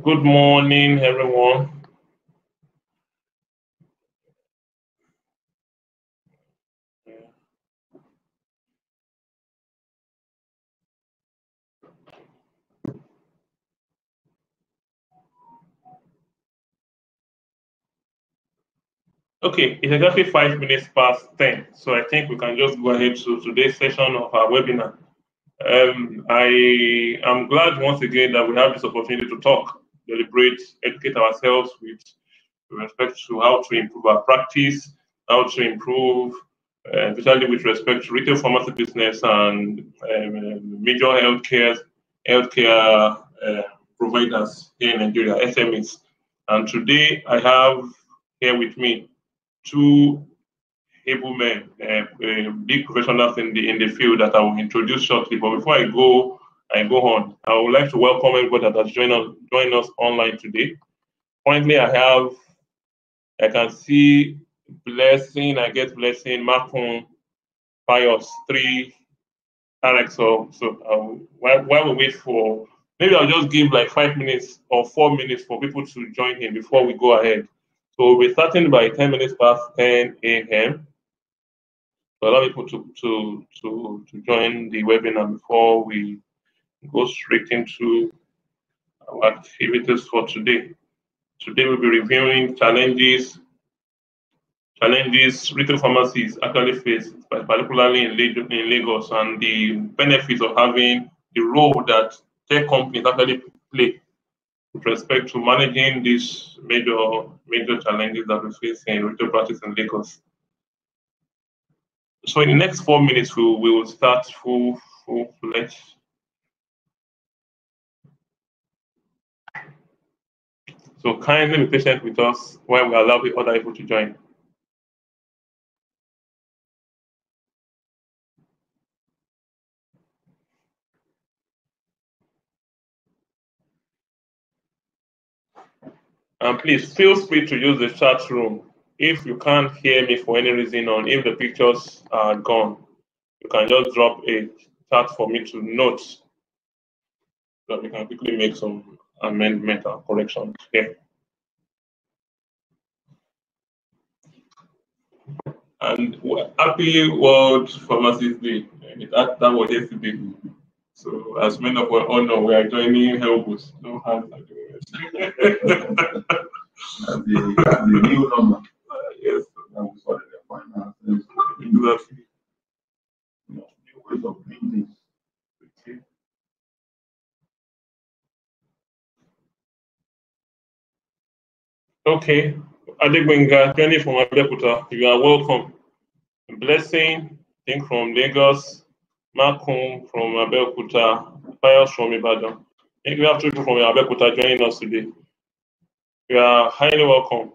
Good morning, everyone. Okay, it's exactly 5 minutes past 10, so I think we can just go ahead to today's session of our webinar. I am glad once again that we have this opportunity to talk, deliberate, educate ourselves with respect to how to improve our practice, how to improve, especially with respect to retail pharmacy business and major healthcare providers here in Nigeria, SMEs. And today I have here with me two able men, big professionals in the field that I will introduce shortly. But before I go on, I would like to welcome everybody that has joined us online today. Currently, I can see Blessing, I get Blessing, Macron, Pius, 3 RxAll. So while we wait for, maybe I'll just give like 5 minutes or 4 minutes for people to join in before we go ahead. So we'll be starting by 10 minutes past 10 a.m. to allow people to join the webinar before we go straight into our activities for today. Today we'll be reviewing challenges retail pharmacies actually face, particularly in Lagos, and the benefits of having the role that tech companies actually play with respect to managing these major challenges that we face in retail practice in Lagos. So in the next 4 minutes, we will start full-fledged. So kindly be patient with us while we allow the other people to join. And please feel free to use the chat room. If you can't hear me for any reason, or if the pictures are gone, you can just drop a chat for me to note so that we can quickly make some amendment or corrections here. And happy World Pharmacist Day. That was yesterday. So as many of us all know, we are joining Helbus. No hands are doing it. The new number. Yes. Exactly. New ways of doing things. Okay. Adegbenga, joining from Abeokuta, you are welcome. Blessing, I think from Lagos, Makun from Abeokuta, Pius from Ibadan. I think we have two people from Abeokuta joining us today. You are highly welcome.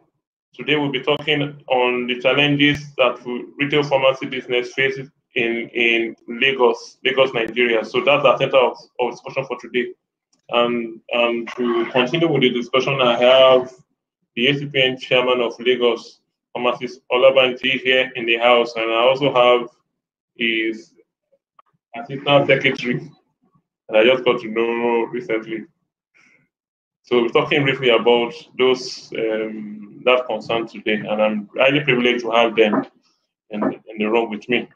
Today we'll be talking on the challenges that retail pharmacy business faces in Lagos, Nigeria. So that's the center of discussion for today. And to continue with the discussion, I have the ACPN chairman of Lagos, Pharmacist Olabanji, here in the house, and I also have his assistant secretary that I just got to know recently. So we're talking briefly about those that concern today, and I'm highly privileged to have them in the room with me.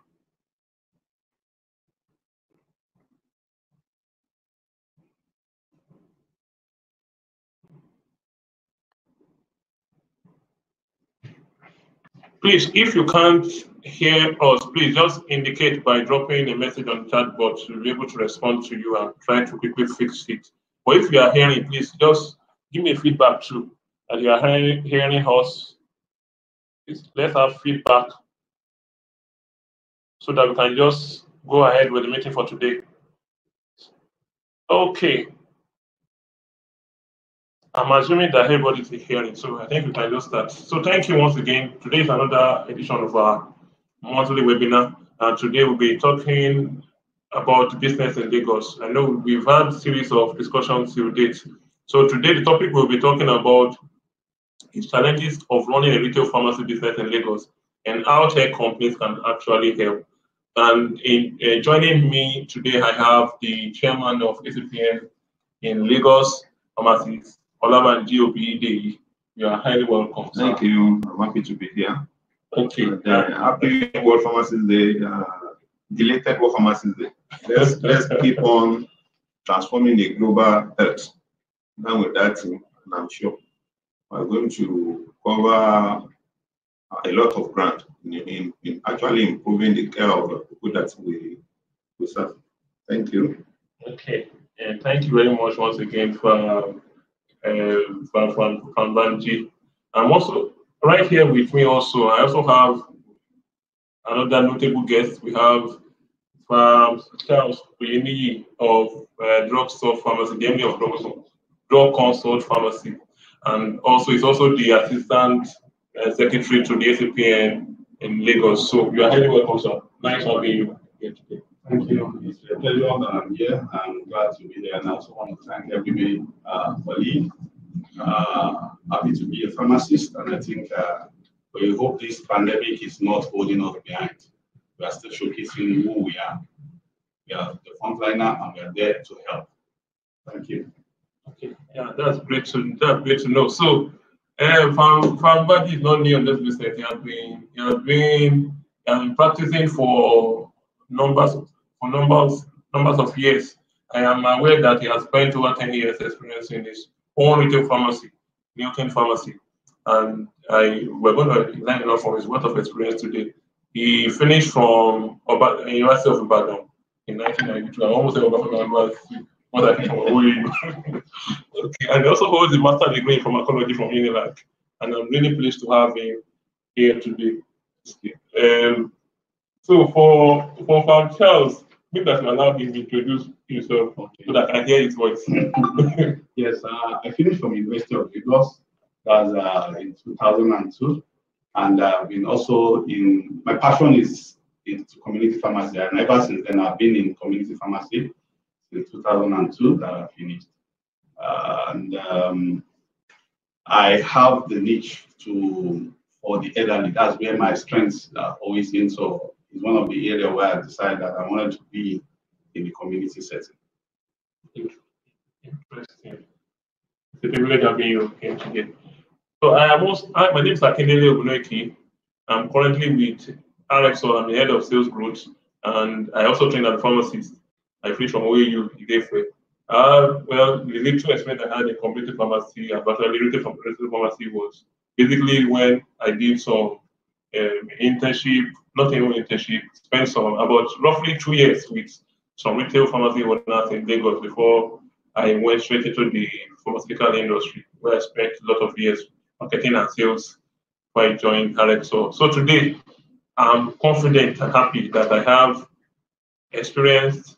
Please, if you can't hear us, please just indicate by dropping a message on the chat box. We'll be able to respond to you and try to quickly fix it. But if you are hearing, please just give me feedback too. As you are hearing us, let's have feedback so that we can just go ahead with the meeting for today. Okay. I'm assuming that everybody's hearing, so I think we can just start. So thank you once again. Today is another edition of our monthly webinar, and today we'll be talking about business in Lagos. I know we've had a series of discussions to date. So today the topic we'll be talking about is challenges of running a retail pharmacy business in Lagos and how tech companies can actually help. And in joining me today, I have the chairman of ACPN in Lagos, Pharmacist Olabanji, Obideyi. You are highly welcome. Thank you. I'm happy to be here. Okay. Happy World Pharmacist Day. Deleted World Pharmacist Day. Let's keep on transforming the global health. Now with that team, and I'm sure we're going to cover a lot of ground in actually improving the care of the people that we serve. Thank you. Okay, and thank you very much once again for Olabanji. I'm also right here with me. Also, I also have another notable guest. We have Charles Oyeniyi of Drugstore Pharmacy, the MD of Drug Consult Pharmacy, and also he's also the assistant secretary to the ACPN in Lagos. So you are highly welcome, sir. Nice having you here today. Thank you. It's a pleasure that I'm here. I'm glad to be there, and I also want to thank everybody for leave. Happy to be a pharmacist, and I think we hope this pandemic is not holding us behind. We are still showcasing who we are. We are the frontliner, and we are there to help. Thank you. Okay, yeah, that's great to know. So, Olabanji is not new on this business. He has been practicing for numbers of years. I am aware that he has spent over 10 years experience in his own retail pharmacy, Newton Pharmacy, and we're going to learn a lot from his wealth of experience today. He finished from University of Ibadan in 1992. I almost said what I think from Oyeniyi. Okay, and he also holds a master's degree in pharmacology from Unilag, and I'm really pleased to have him here today. So for Charles, maybe that you allow him to introduce himself so that I can hear his voice. Yes, I finished from University of Lagos. That was in 2002, and I've been also my passion is into community pharmacy, and ever since then I've been in community pharmacy since 2002 that I finished. And I have the niche for the elderly. That's where my strengths are always in. So it's one of the areas where I decided that I wanted to be in the community setting. Interesting. It's a privilege having you here today. So my name is Akindele Ogunoiki. I'm currently with RxAll. I'm the head of sales growth, and I also train as a pharmacist. I finished from Oyeniyi, Ilefe. Well, the little experience I had in community pharmacy, particularly retail pharmacy, was basically when I did some internship, not even internship, spent about roughly 2 years with some retail pharmacy owners in Lagos before I went straight into the pharmaceutical industry, where I spent a lot of years marketing and sales before I joined RxAll. So today, I'm confident and happy that I have experienced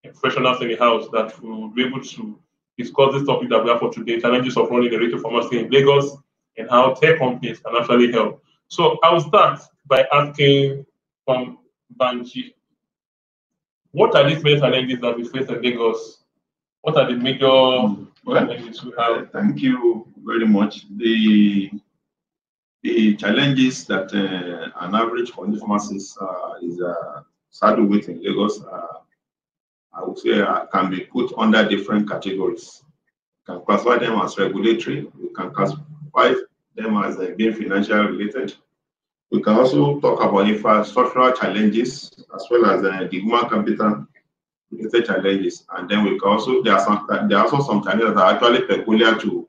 professionals in the house that will be able to discuss this topic that we have for today, challenges of running a retail pharmacy in Lagos and how tech companies can actually help. So I will start by asking Olabanji, what are these major challenges that we face in Lagos? What are the major challenges we have? Thank you very much. The challenges that an average community pharmacist is saddled with in Lagos, I would say, can be put under different categories. We can classify them as regulatory. We can classify them as being financial related. We can also talk about infrastructural challenges as well as the human capital related challenges. And then we can also there are also some challenges that are actually peculiar to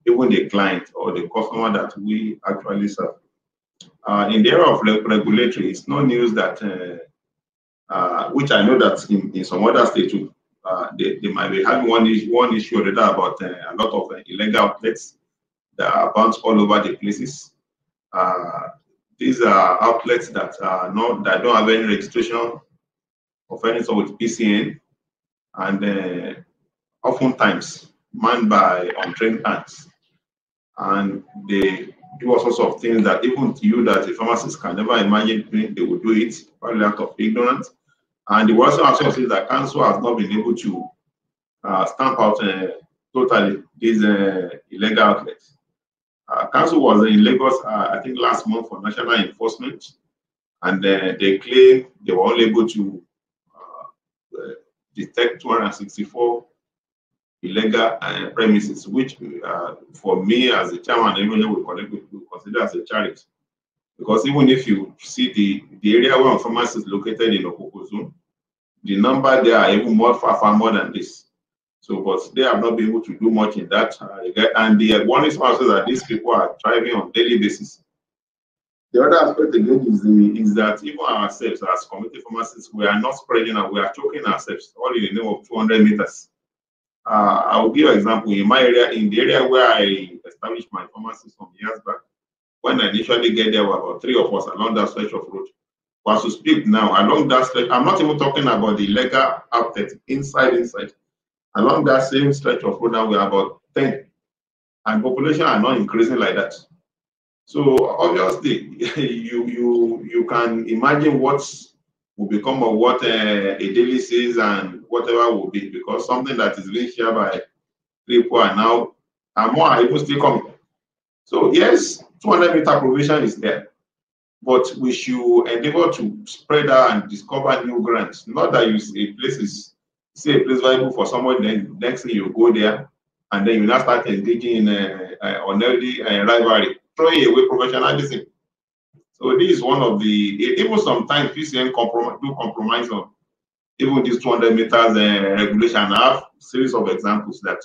even the client or the customer that we actually serve. In the area of regulatory, it's no news that which I know that in some other states they might be having one issue or the other about a lot of illegal outlets that are bounced all over the places. These are outlets that don't have any registration of any sort with PCN, and oftentimes manned by untrained hands, and they do all sorts of things that even you, that a pharmacist, can never imagine they would do it, probably out of ignorance. And the worst also is that council has not been able to stamp out totally these illegal outlets. Council was in Lagos, I think last month, for national enforcement, and they claim they were only able to detect 264 illegal premises, which for me as a chairman, even we consider as a charity. Because even if you see the area where pharmacy is located in Okoko zone, the number there are even far more than this. So, but they have not been able to do much in that regard. And the one is also that these people are thriving on daily basis. The other aspect again is that even ourselves as community pharmacists, we are not spreading out, we are choking ourselves all in the name of 200 meters. I will give an example. In my area, in the area where I established my pharmacy some years back, when I initially get there, were about 3 of us along that stretch of road. But as we speak now, along that stretch, I'm not even talking about the legal outlet, inside. Along that same stretch of road now, we are about 10. And population are not increasing like that. So obviously, you can imagine what will become of what a daily says and whatever will be, because something that is being shared by people are now, and more are even still coming. So yes, 200-meter provision is there, but we should endeavor to spread out and discover new grants. Not that you see a place viable for someone, then next thing you go there, and then you now start engaging in unhealthy rivalry, throwing away professionalism. So this is one of the, even sometimes PCN compromise on even this 200 meters regulation. I have a series of examples that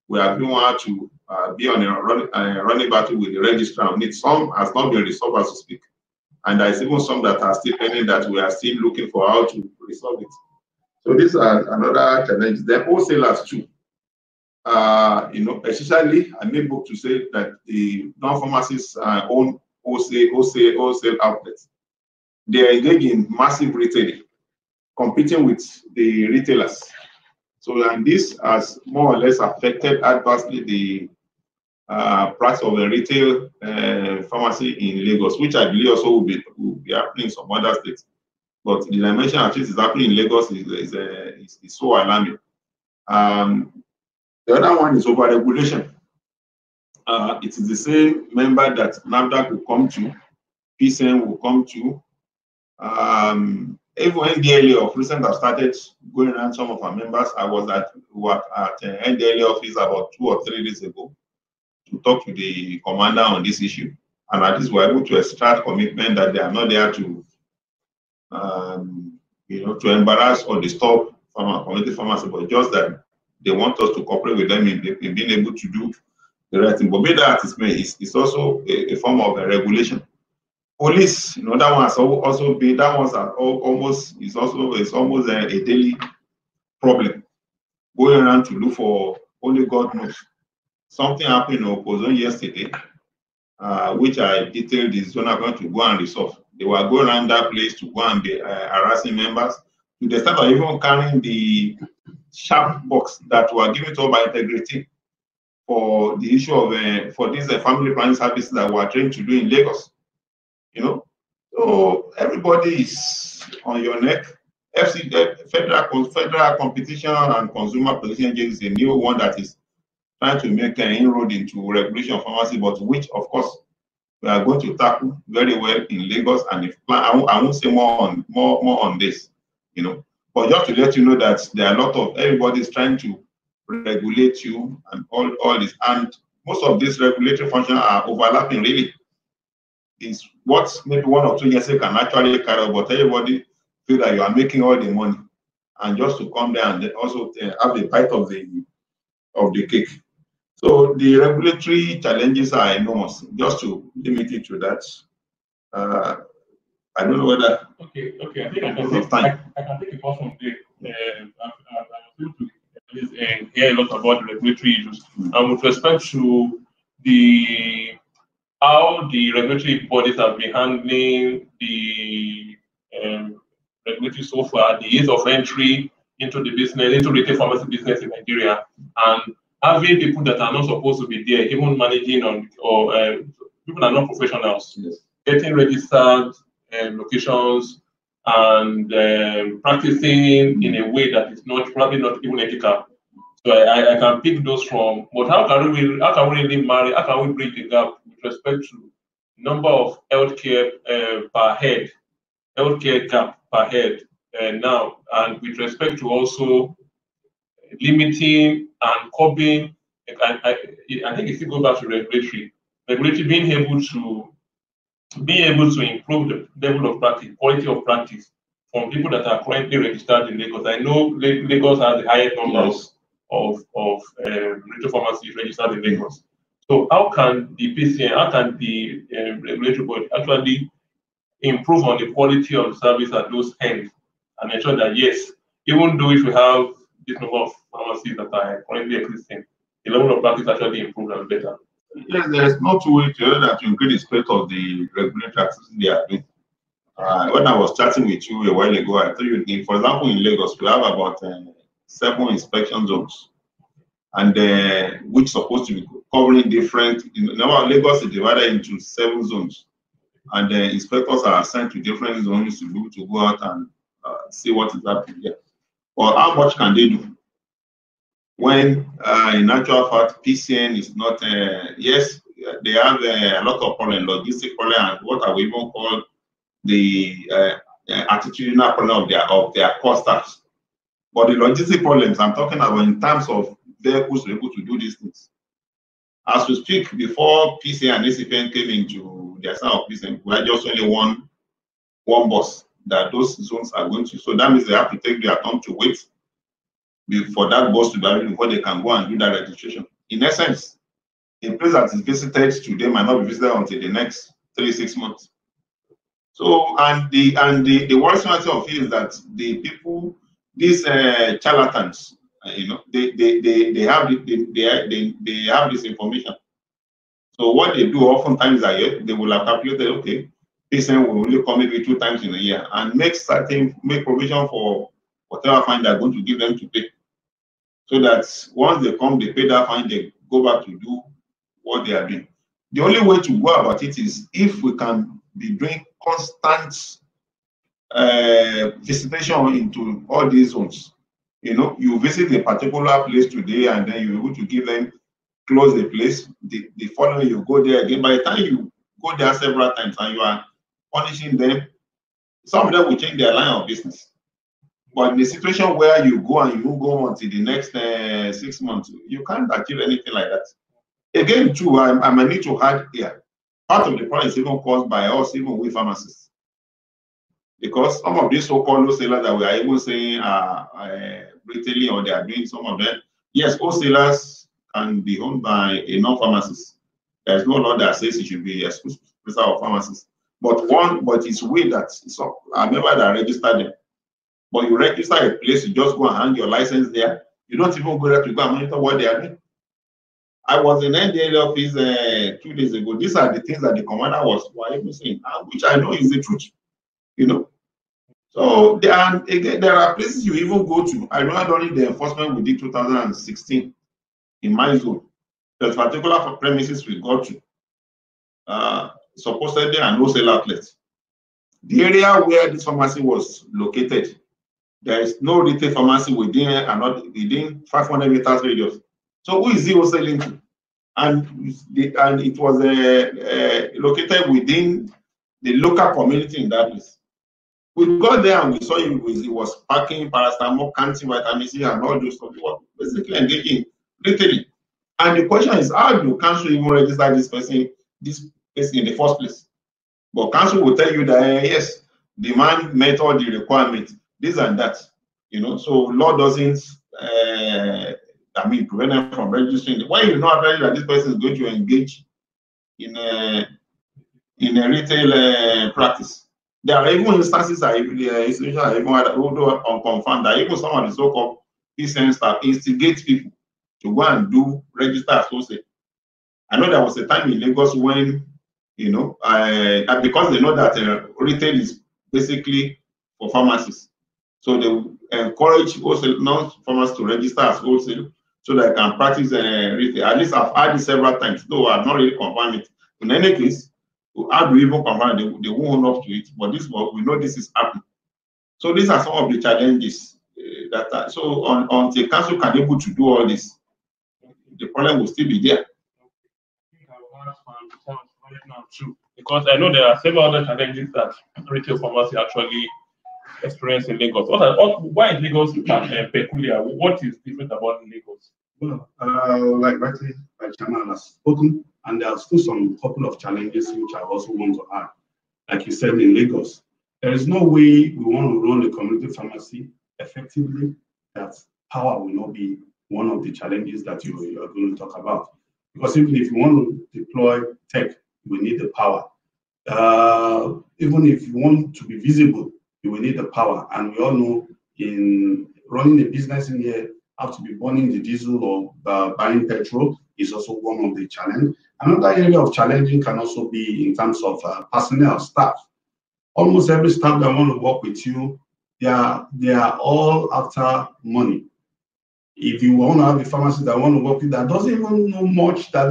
we have been wanted to be on a running battle with the registrar on it. Some has not been resolved as we speak. And there is even some that are still pending that we are still looking for how to resolve it. So these are another challenge. The wholesalers too. Essentially, I made book to say that the non-pharmacists own wholesale outlets. They are engaged in massive retailing, competing with the retailers. So, and this has more or less affected adversely the price of the retail pharmacy in Lagos, which I believe also will be happening in some other states. But the dimension of this is happening in Lagos is so alarming. The other one is over-regulation. It is the same member that NAFDAC will come to, PCN will come to. Even NDLA of recent have started going around some of our members. I was at NDLA office about 2 or 3 days ago to talk to the commander on this issue. And at least we're able to extract commitment that they are not there to to embarrass or disturb community pharmacy, but just that they want us to cooperate with them in being able to do the right thing. But be that as it may, it's also a form of a regulation. Police, that one has also been, that one's almost a daily problem. Going around to look for only God knows. Something happened in Okoko yesterday, which I detailed is going to go and resolve. They were going around that place to go and be harassing members. To the start of even carrying the sharp box that were given to us by Integrity for the issue of for these family planning services that we are trained to do in Lagos. So everybody is on your neck. Federal Competition and Consumer Protection Agency is a new one that is trying to make an inroad into regulation of pharmacy, but which of course we are going to tackle very well in Lagos. And I won't say more on this, but just to let you know that there are a lot of everybody's trying to regulate you and all this, and most of these regulatory functions are overlapping. Really, is what maybe 1 or 2 years can actually carry out, but everybody feel that you are making all the money, and just to come there and also have a bite of the cake. So the regulatory challenges are enormous. Just to limit it to that, I don't know whether. Okay. I think I can take a pause from there. I'm able to at least hear a lot about the regulatory issues, and with respect to how the regulatory bodies have been handling the regulatory so far, the ease of entry into the business, into retail pharmacy business in Nigeria, and having people that are not supposed to be there, even managing or people are not professionals, yes, getting registered locations and practicing in a way that is probably not even ethical. So I can pick those from. But how can we bridge the gap with respect to number of healthcare per head, healthcare gap per head now, and with respect to also limiting and curbing. I think it still goes back to regulatory being able to improve the level of practice, quality of practice from people that are currently registered in Lagos. I know Lagos has the highest number of retail pharmacies registered in Lagos. So how can the PCN, how can the regulatory body actually improve on the quality of the service at those ends and ensure that, yes, even though if we have this number of pharmacies that are currently existing, the level of practice actually improves and better? Yes, there is no two way to increase the spread of the regulatory activity they are doing. When I was chatting with you a while ago, I told you, for example, in Lagos, we have about 7 inspection zones, and which is supposed to be covering different. Now, Lagos is divided into 7 zones, and the inspectors are assigned to different zones to be able to go out and see what is happening there. Well, how much can they do? When in actual fact, PCN is not, yes, they have a lot of problems, logistic problems, and what I will even call the attitudinal problem of their customers. But the logistic problems I'm talking about in terms of vehicles to be able to do these things. As we speak, before PCN and ACPN came into their side of PCN, we had just only one bus that those zones are going to. So that means they have to take their time to wait for that bus to be arrived before they can go and do that registration. In essence, a place that is visited today might not be visited until the next 3-6 months. So, and the worst part of it is that the people, these charlatans, they have this information. So what they do oftentimes is they will have calculated, okay, patient will only come maybe 2 times in a year, and make provision for whatever fine they're going to give them to pay. So that once they come, they pay that fine, they go back to do what they are doing. The only way to go about it is if we can be doing constant visitation into all these zones. You visit a particular place today, and then you're able to give them, close the place. The following, you go there again. By the time you go there several times and you are punishing them, some of them will change their line of business. But in the situation where you go and you won't go until the next 6 months, you can't achieve anything like that. Again, too, I might need to add here, part of the problem is even caused by us, even with pharmacists. Because some of these so-called wholesalers that we are even saying are retailing, or they are doing some of them, yes, wholesalers can be owned by a non-pharmacist. There's no law that says it should be exclusive of pharmacists. But it's weird that I remember that I registered them. But you register a place, you just go and hang your license there. You don't even go there to go and monitor what they are doing. I was in the NDA office 2 days ago. These are the things that the commander was even saying, which I know is the truth. So there are places you even go to. I remember during the enforcement we did 2016 in my zone. There's particular premises we got to. Supposedly an wholesale outlet. The area where this pharmacy was located, there is no retail pharmacy within 500 meters radius. So who is he wholesaling to? And it was located within the local community in that place. We got there and we saw he was packing paracetamol, canteen, vitamin C, and all those stuff. He was basically engaging retailing. And the question is, how do council even register this person in the first place? But council will tell you that yes, the man met all the requirements, this and that. So law doesn't prevent them from registering. Why you know that this person is going to engage in a retail practice? There are even instances that institutions are even unconfirmed that even some of the so-called PCN staff instigate people to go and register as wholesale. I know there was a time in Lagos when, because they know that retail is basically for pharmacies, so they encourage wholesale non-pharmacists to register as wholesale so they can practice retail. At least I've had it several times, though I've not really confirmed it. In any case, how do we even confirm they won't own up to it? But we know this is happening. So these are some of the challenges until council can be able to do all this, the problem will still be there. I think I will ask right now too, because I know there are several other challenges that retail pharmacy actually experience in Lagos? Why is Lagos peculiar? What is different about Lagos? Well, like rightly, like Chairman has spoken, and there are still some couple of challenges which I also want to add. Like you said, in Lagos, there is no way we want to run a community pharmacy effectively that power will not be one of the challenges that you are going to talk about. Because even if you want to deploy tech, you will need the power. Even if you want to be visible, you will need the power. And we all know in running a business in here, have to be burning the diesel or buying petrol is also one of the challenges. Another area of challenging can also be in terms of personnel, staff. Almost every staff that want to work with you, they are all after money. If you want to have a pharmacist that want to work with that doesn't even know much, that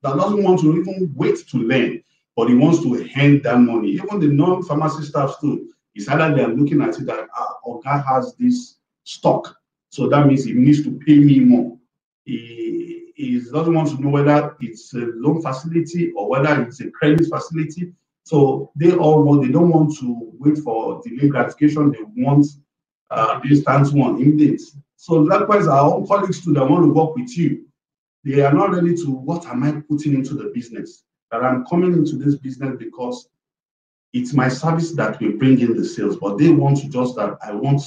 doesn't want to even wait to learn, but he wants to hand that money. Even the non-pharmacy staff too, it's either they are looking at it that Oga has this stock, so that means he needs to pay me more. He doesn't want to know whether it's a loan facility or whether it's a credit facility. So they don't want to wait for delayed gratification. They want instant one, immediate. So likewise, our own colleagues too that want to work with you, they are not ready to, what am I putting into the business? That I'm coming into this business because it's my service that will bring in the sales, but they want to just that I want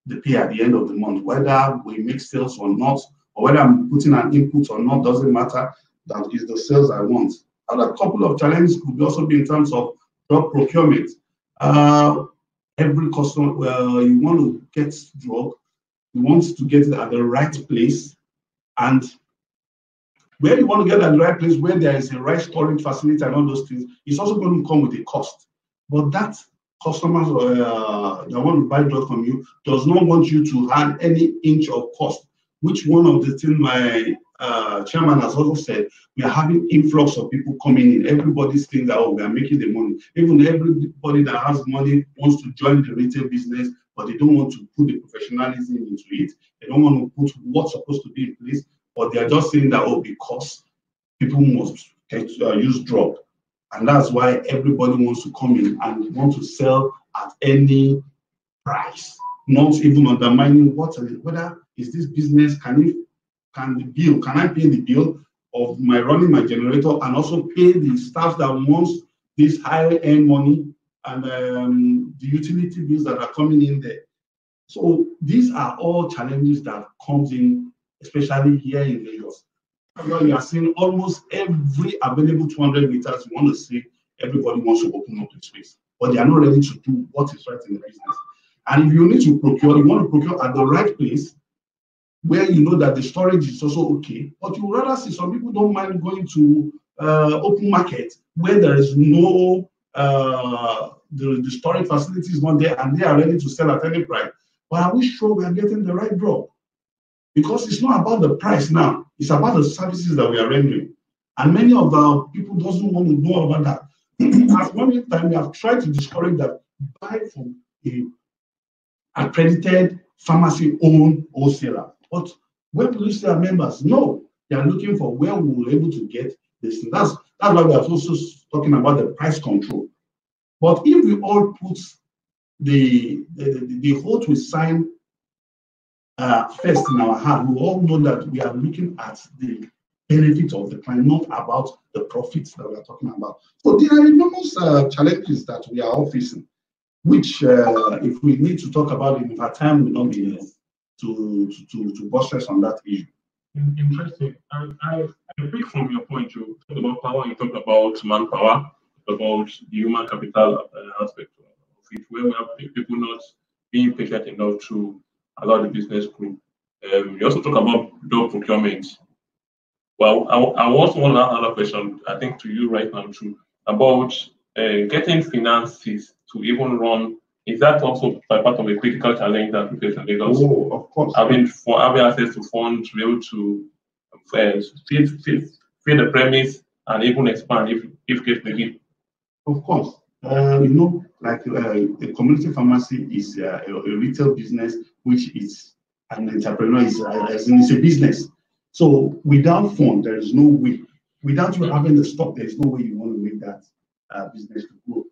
the pay at the end of the month, whether we make sales or not, or whether I'm putting an input or not, doesn't matter. That is the sales I want. Other couple of challenges could also be in terms of drug procurement. Every customer, you want to get drug, you want to get it at the right place, and where you want to get at the right place, where there is a right storage facility and all those things, it's also going to come with a cost. But that customers that want to buy drugs from you does not want you to add any inch of cost, which one of the things my chairman has also said, we are having influx of people coming in. Everybody's thinking that, oh, we are making the money. Even everybody that has money wants to join the retail business, but they don't want to put the professionalism into it. They don't want to put what's supposed to be in place, but they are just saying that, oh, because people must use drug. And that's why everybody wants to come in and want to sell at any price, not even undermining whether is this business, can I pay the bill of my running my generator and also pay the staff that wants this high-end money and the utility bills that are coming in there. So these are all challenges that comes in, especially here in Lagos. You are seeing almost every available 200 meters you want to see, everybody wants to open up the space, but they are not ready to do what is right in the business. And if you need to procure, you want to procure at the right place, where you know that the storage is also okay, but you rather see some people don't mind going to open market where there is no, the storage facility is not there and they are ready to sell at any price. But are we sure we are getting the right drug? Because it's not about the price now, it's about the services that we are rendering. And many of our people doesn't want to know about that. At one time, we have tried to discourage that buy from a accredited pharmacy-owned wholesaler. But where will you see our members? No, they are looking for where we will be able to get this. That's why we are also talking about the price control. But if we all put the vote we sign first in our heart, we all know that we are looking at the benefit of the client, not about the profits that we are talking about. So there are enormous challenges that we are all facing, which if we need to talk about it, if our time will not be to buttress on that issue. Interesting. I pick from your point, you talked about power, you talked about manpower, about the human capital aspect of it, where we have people not being patient enough to allow the business grow. You also talk about drug procurement. Well, I also want to ask another question, I think, to you right now too, about getting finances to even run. Is that also part of a critical challenge that we face in Lagos? Oh, of course. Having access to funds to be able to feed the premise and even expand if case may be. Of course. You know, like a community pharmacy is a retail business, which is an entrepreneur, is a business. So without fund, there is no way. Without you having the stock, there is no way you want to make that business to grow.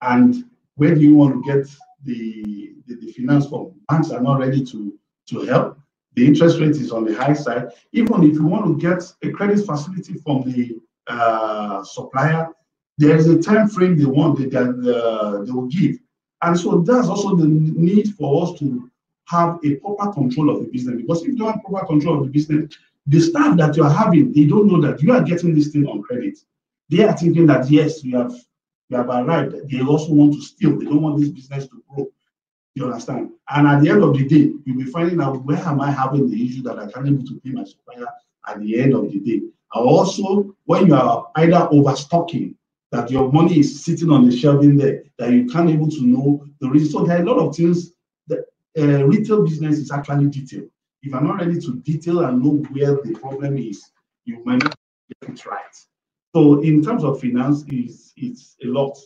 And where do you want to get the finance from banks are not ready to help. The interest rate is on the high side. Even if you want to get a credit facility from the supplier, there is a time frame they want they will give. And so that's also the need for us to have a proper control of the business, because if you don't have proper control of the business, the staff that you are having, they don't know that you are getting this thing on credit. They are thinking that, yes, we have arrived. They also want to steal. They don't want this business to grow. You understand? And at the end of the day, you'll be finding out, where am I having the issue that I can't able to pay my supplier at the end of the day? And also, when you are either overstocking, that your money is sitting on the shelf in there, that you can't able to know the reason. So there are a lot of things that retail business is actually detailed. If you're not ready to detail and know where the problem is, you might not get it right. So in terms of finance, it's a lot.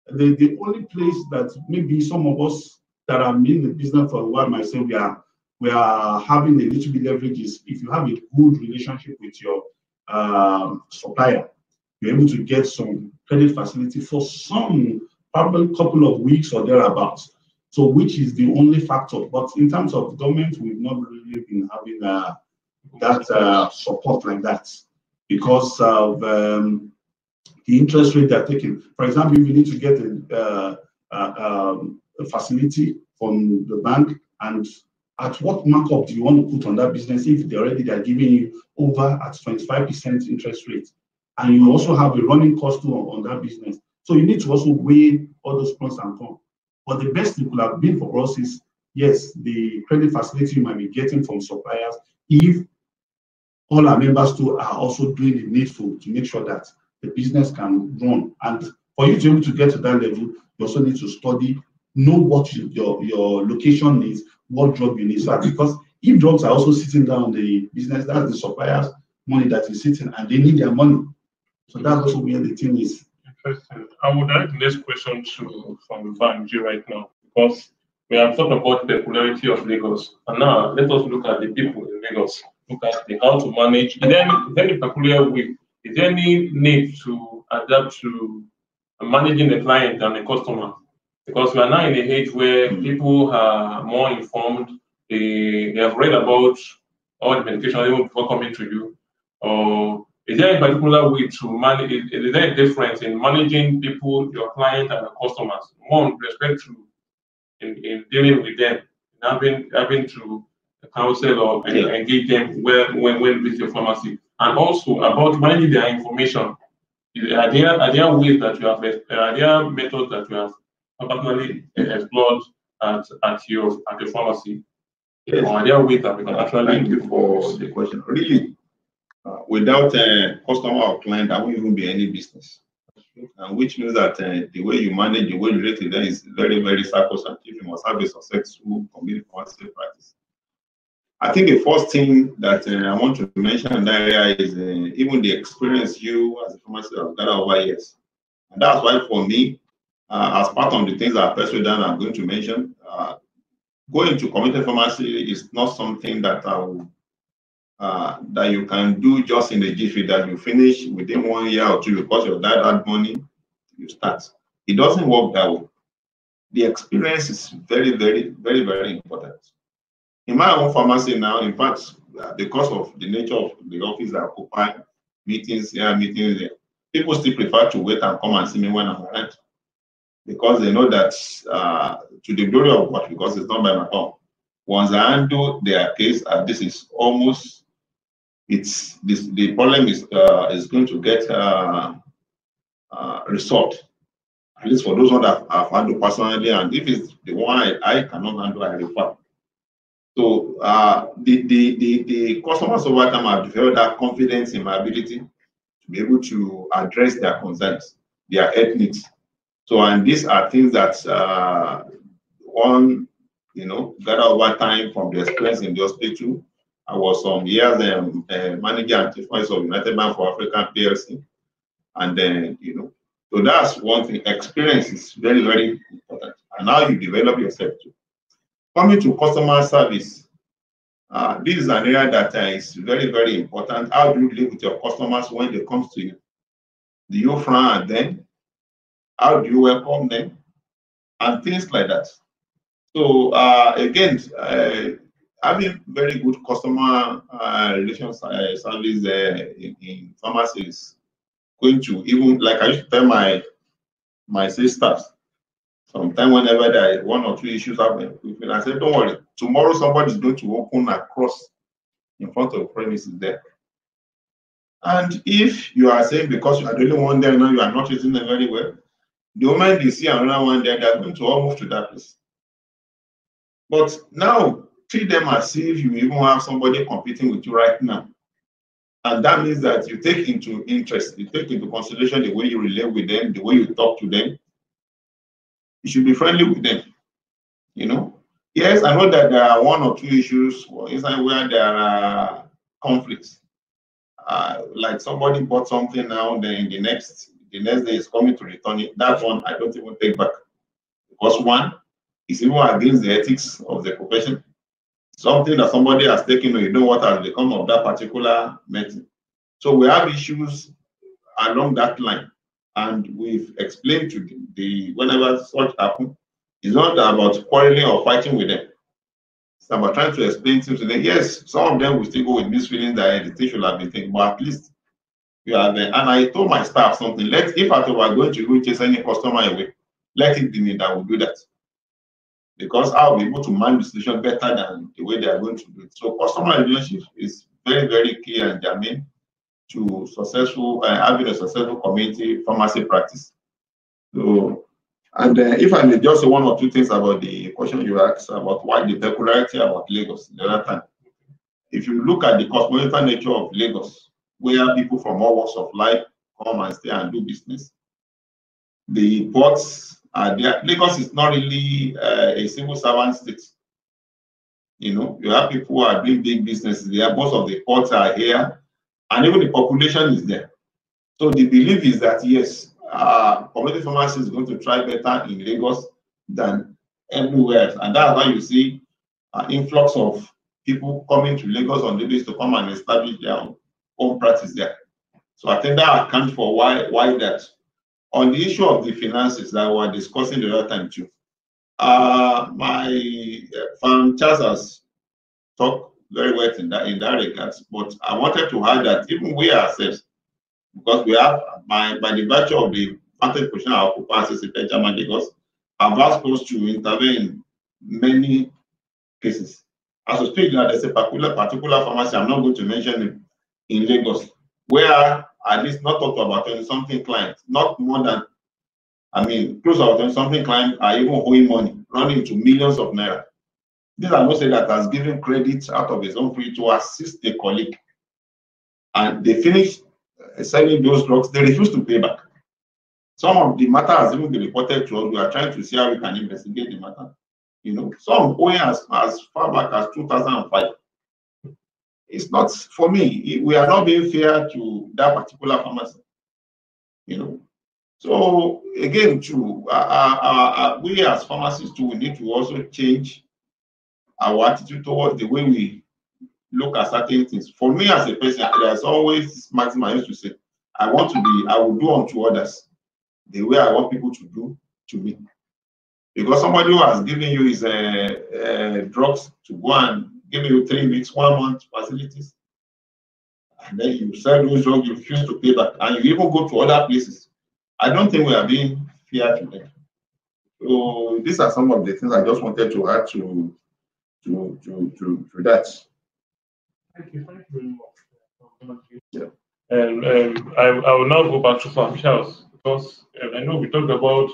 The only place that maybe some of us that are in the business for a while myself, we are having a little bit leverage is if you have a good relationship with your supplier, you're able to get some credit facility for some probably couple of weeks or thereabouts. So which is the only factor. But in terms of government, we've not really been having that support like that, because of the interest rate they're taking. For example, if you need to get a facility from the bank, and at what markup do you want to put on that business if they're giving you over at 25% interest rate, and you also have a running cost on that business. So you need to also weigh all those pros and cons. But the best it could have been for us is, yes, the credit facility you might be getting from suppliers, if all our members too are also doing the needful to make sure that the business can run. And for you to be able to get to that level, you also need to study, know what your location is, what drug you need. So because if drugs are also sitting down the business, that's the supplier's money that is sitting, and they need their money. So that's also where the thing is. Interesting. I would like the next question from Banji right now, because we have talked about the popularity of Lagos, and now let us look at the people in Lagos. Look at how to manage. Is there any peculiar way? Is there any need to adapt to managing the client and the customer? Because we are now in a age where people are more informed. They have read about all the medication even before coming to you. Or is there a particular way to manage? Is there a difference in managing people, your client, and the customers? One, with respect to in dealing with them, having to counsel or engage them when visit your pharmacy, and also about managing their information. Are there ways that you have? Are there methods that you have personally explored at your pharmacy? Yes. Or are there ways that we can actually? Thank you for the question. Really, without a customer or client, there won't even be any business. And which means that the way you manage, the way you relate to them is very, very sacrosanct. If you must have a successful community pharmacy practice. I think the first thing that I want to mention in that area is even the experience you as a pharmacist have gathered over years. And that's why for me, as part of the things that President I'm going to mention, going to community pharmacy is not something that that you can do just in the jiffy, that you finish within 1 year or two because your dad had money, you start. It doesn't work that way. The experience is very, very, very, very important. In my own pharmacy now, in fact, because of the nature of the office I occupy, meetings here, meetings there, people still prefer to wait and come and see me when I'm around, because they know that to the glory of God, because it's not by my own. Once I handle their case, this is almost, the problem is going to get resolved. At least for those ones that I've handled personally, and if it's the one I cannot handle, I refer. So the customers over time have developed that confidence in my ability to be able to address their concerns, their health needs. So, and these are things that one, gather over time from the experience in the hospital. I was some years manager and chief of United Bank for Africa PLC, and then so that's one thing. Experience is very, very important, and how you develop yourself too. Coming to customer service, this is an area that is very, very important. How do you live with your customers when they come to you? Do you frown at them? How do you welcome them? And things like that. So again, having very good customer relations service in pharmacy is going to, even like I used to tell my sisters, sometimes whenever there is one or two issues happening, I said, don't worry, tomorrow somebody is going to open across in front of the premises there. And if you are saying because you are the only one there now, you are not using them very well, the moment they see another one there, they are going to all move to that place. But now, treat them as if you even have somebody competing with you right now. And that means that you take into interest, you take into consideration the way you relate with them, the way you talk to them. You should be friendly with them, you know. Yes, I know that there are one or two issues inside where there are conflicts. Like somebody bought something now, then the next day is coming to return it. That one I don't even take back. Because one, it's even against the ethics of the profession. Something that somebody has taken, or you know what has become of that particular medicine. So we have issues along that line, and we've explained to the whenever such happens, it's not about quarreling or fighting with them. It's about trying to explain things to them. Yes, some of them will still go with this feeling that the thing should have been taken, but at least you are there. And I told my staff something. If at all we're going to go chase any customer away, let it be me that will do that. Because I'll be able to manage the situation better than the way they are going to do it. So customer relationship is very, very key and germane to successful having a successful community pharmacy practice. So, and if I may just say one or two things about the question you asked about why the peculiarity about Lagos the other time. If you look at the cosmopolitan nature of Lagos, where people from all walks of life come and stay and do business, the ports are there. Lagos is not really a civil servant state. You know, you have people who are doing big businesses there. Most of the ports are here, and even the population is there. So the belief is that yes, community pharmacy is going to try better in Lagos than everywhere else, and that's why you see influx of people coming to Lagos on the basis to come and establish their own practice there. So I think that accounts for why that. On the issue of the finances that we were discussing the other time too, my Pharm Charles has talked very well in that regards, but I wanted to add that even we ourselves, because we have, by the virtue of the vantage position of our ACPN Chairman Lagos, have asked us to intervene in many cases. As we speak now, there's a particular pharmacy, I'm not going to mention it, in Lagos, where at least not up to about 20-something clients, not more than, close to about 20-something clients are even owing money, running into millions of naira. These are not saying that has given credit out of his own free to assist a colleague. And they finish selling those drugs, they refuse to pay back. Some of the matter has even been reported to us. We are trying to see how we can investigate the matter. You know, some owing as far back as 2005. It's not, for me, we are not being fair to that particular pharmacy, you know. So again, too, we as pharmacists too, we need to also change our attitude towards the way we look at certain things. For me as a person, there's always this maxim I used to say, I will do unto others the way I want people to do to me. Because somebody who has given you his drugs to go and give you 3 weeks, 1 month facilities, and then you sell those drugs, you refuse to pay back, and you even go to other places. I don't think we are being fair to them. So these are some of the things I just wanted to add to that. Thank you very much. Yeah. And I will now go back to Pharm Charles, because I know we talked about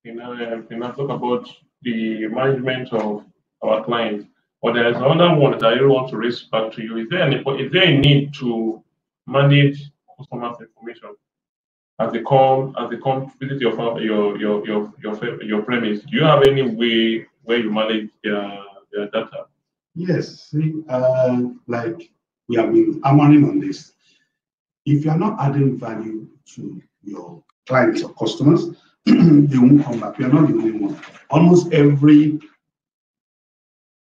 talk about the management of our clients. But there is another one that I really want to raise back to you. Is there a need to manage customers' information as they come visit your premise? Do you have any way where you manage their data? Yes, like we have been hammering on this. If you are not adding value to your clients or customers, they won't come back. You are not the only one. Almost every,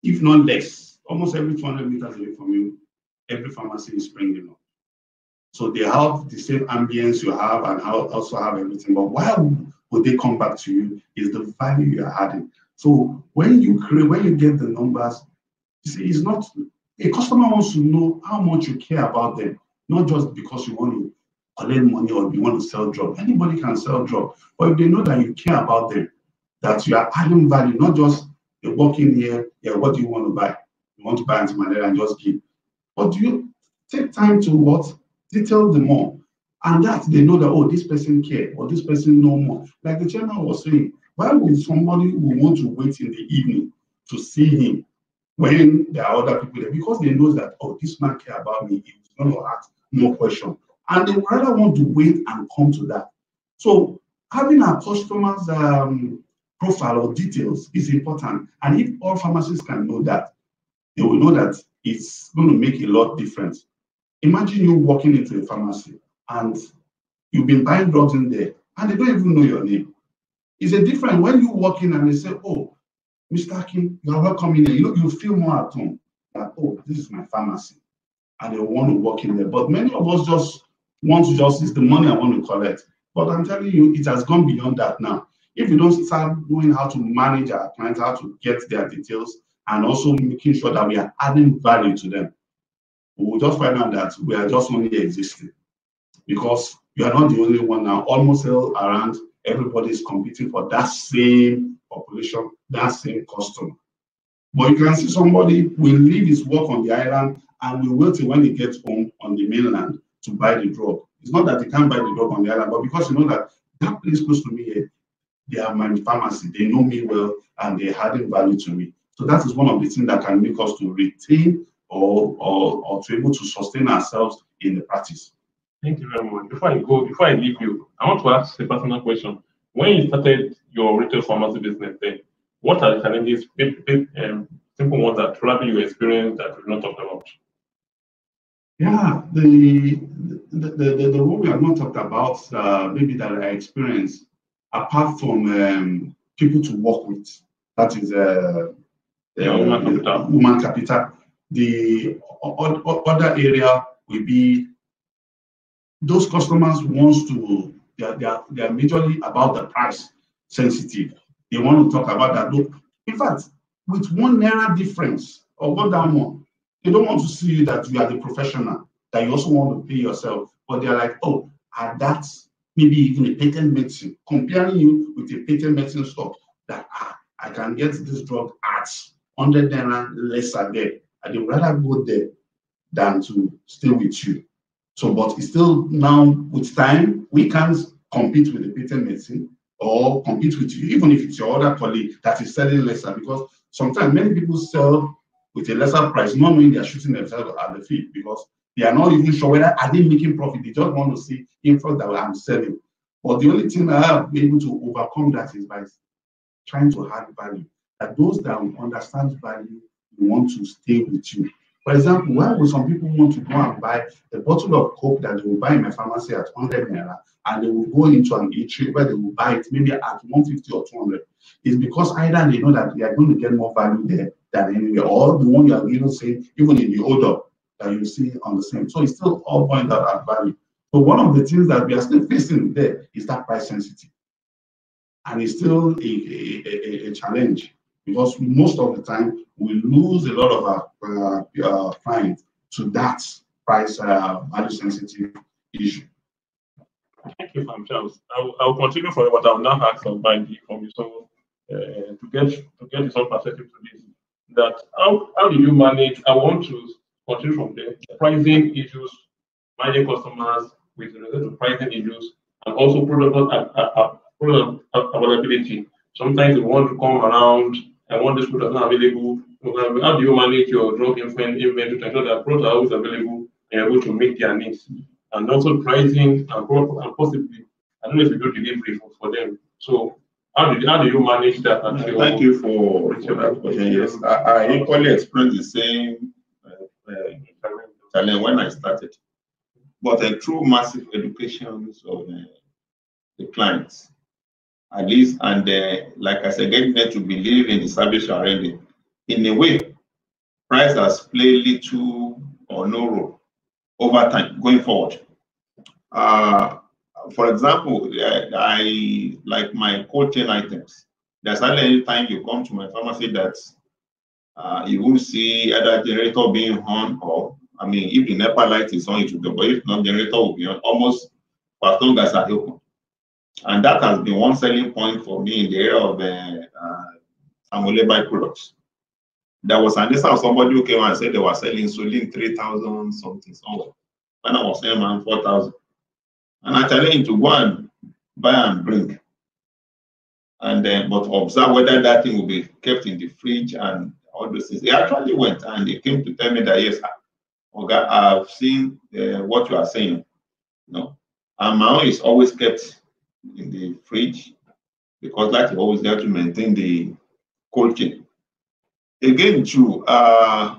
if not less, almost every 200 meters away from you, every pharmacy is springing up. So they have the same ambience you have and also have everything. But why would they come back to you is the value you are adding. So when you get the numbers, you see, it's not, a customer wants to know how much you care about them, not just because you want to collect money or you want to sell drugs. Anybody can sell drugs, but if they know that you care about them, that you are adding value, not just you walk in here, yeah, what do you want to buy? You want to buy anti-malaria and just give. But do you take time to what? Detail them more. And that they know that, oh, this person care or this person know more. Like the chairman was saying, why would somebody who want to wait in the evening to see him when there are other people there? Because they know that, oh, this man care about me, he's going to ask more questions. And they rather want to wait and come to that. So having our customers' profile or details is important. And if all pharmacists can know that, they will know that it's going to make a lot difference. Imagine you walking into a pharmacy and you've been buying drugs in there and they don't even know your name. It's a different when you walk in and they say, oh, Mr. Akin, you're welcome in there. You feel more at home. That, oh, this is my pharmacy. And they want to walk in there. But many of us just want to it's the money I want to collect. But I'm telling you, it has gone beyond that now. If we don't start knowing how to manage our clients, how to get their details, and also making sure that we are adding value to them, we will just find out that we are just only existing. Because you are not the only one now. Almost all around, everybody is competing for that same population, that same customer. But you can see somebody will leave his work on the island and will wait till when he gets home on the mainland to buy the drug. It's not that he can't buy the drug on the island, but because you know that that place close to me here, they are my pharmacy, they know me well, and they're adding value to me. So that is one of the things that can make us to retain or to be able to sustain ourselves in the practice. Thank you very much. Before I leave you, I want to ask a personal question. When you started your retail pharmacy business then, what are the challenges, simple ones that probably you experienced that we've not talked about? Yeah, the one we have not talked about, maybe that I experienced, apart from people to work with, that is human capital. The other area will be those customers wants to, they are majorly about the price sensitive. They want to talk about that. Look, in fact, with ₦1 difference or go down more, they don't want to see that you are the professional, that you also want to pay yourself. But they're like, oh, and that's maybe even a patent medicine, comparing you with a patent medicine stock that I can get this drug at ₦100 lesser there. And they would rather go there than to stay with you. So, but it's still now with time, we can't compete with the patent medicine or compete with you, even if it's your other colleague that is selling lesser, because sometimes many people sell with a lesser price, not knowing they are shooting themselves at the feet because they are not even sure whether are they making profit. They just want to see in front that I'm selling. But the only thing I have been able to overcome that is by trying to add value. That those that understand value want to stay with you. For example, why would some people want to go and buy a bottle of Coke that they will buy in my pharmacy at ₦100 and they will go into an eatery where they will buy it maybe at 150 or 200? It's because either they know that they are going to get more value there than anywhere, or the one you are even saying, even in the odor that you see on the same. So it's still all point out at value. So one of the things that we are still facing there is that price sensitivity. And it's still a challenge because most of the time we lose a lot of our clients to that price value sensitive issue. Thank you, Pharm Charles. I'll continue for what I'll now ask Olabanji from you. So to get his own perspective to this, that how do you manage? I want to continue from there. Pricing issues, managing customers with regard to pricing issues, and also product availability. Sometimes you want to come around and want this product not available. How do you manage your drug inventory to ensure that products are always available and you're able to meet their needs? And also pricing and possibly, I don't know if you do delivery for them. So how do you manage that? Thank you for that question. Yes, I equally experienced the same challenge when I started. But through massive education of the clients, at least, and like I said, getting them to believe in the service you are rendering. In a way, price has played little or no role over time going forward. For example, I like my cold chain items. There's hardly any time you come to my pharmacy that you will see either generator being on, or I mean, if the NEPA light is on, it will go, but if not, generator will be on almost for as long as I open. And that has been one selling point for me in the area of Olabanji products. There was an instance of somebody who came and said they were selling insulin 3,000 something somewhere, when I was selling around 4,000. And I challenged him to go and buy and bring. And then, but observe whether that thing will be kept in the fridge and all those things. He actually went and he came to tell me that, yes, okay, I've seen what you are saying. No, and my own is always kept in the fridge because that is always there to maintain the cold chain. Again, too, I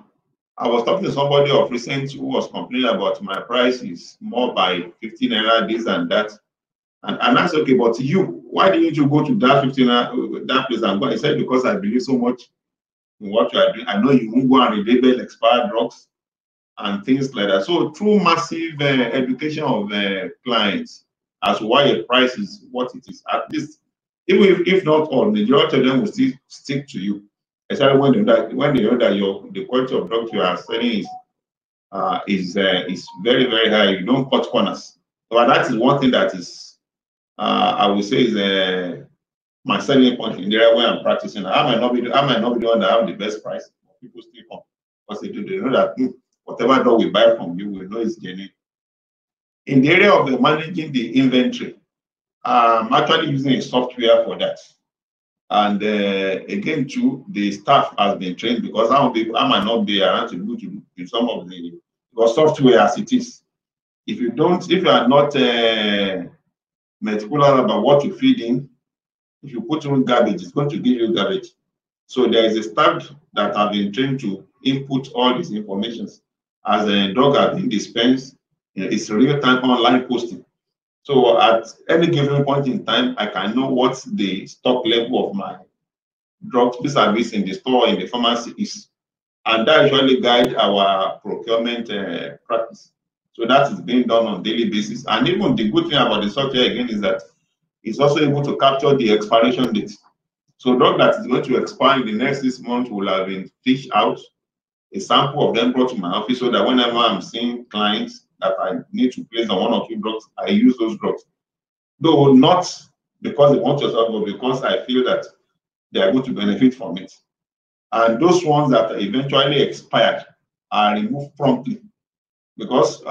was talking to somebody of recent who was complaining about my price is more by 15 naira, this and that. And that's okay, but you, why didn't you go to that 15 that place and go? I said, because I believe so much in what you are doing. I know you won't go and relabel expired drugs and things like that. So through massive education of clients as to why a price is what it is, at least, even if not all, the majority of them will still stick to you. Especially when they know that the quality of drugs you are selling is very, very high. You don't cut corners. So that is one thing that is I would say is my selling point in the area where I'm practicing. I might not be the one that have the best price. People still come because they know that whatever dog we buy from you, we know it's genuine. In the area of managing the inventory, I'm actually using a software for that. And again, too, the staff has been trained because I might not be around to do some of the because software as it is. If you are not meticulous about what you feed in, if you put in garbage, it's going to give you garbage. So there is a staff that have been trained to input all these information as a drug has been dispensed. It's real-time online posting. So at any given point in time, I can know what the stock level of my drug service in the store, in the pharmacy is. And that usually guides our procurement practice. So that is being done on a daily basis. And even the good thing about the software again is that it's also able to capture the expiration date. So drug that is going to expire in the next 6 months will have been fished out, a sample of them brought to my office so that whenever I'm seeing clients that I need to place on 1 or 2 drugs, I use those drugs. Though not because they want to sell, but because I feel that they are going to benefit from it. And those ones that eventually expired are removed promptly. Because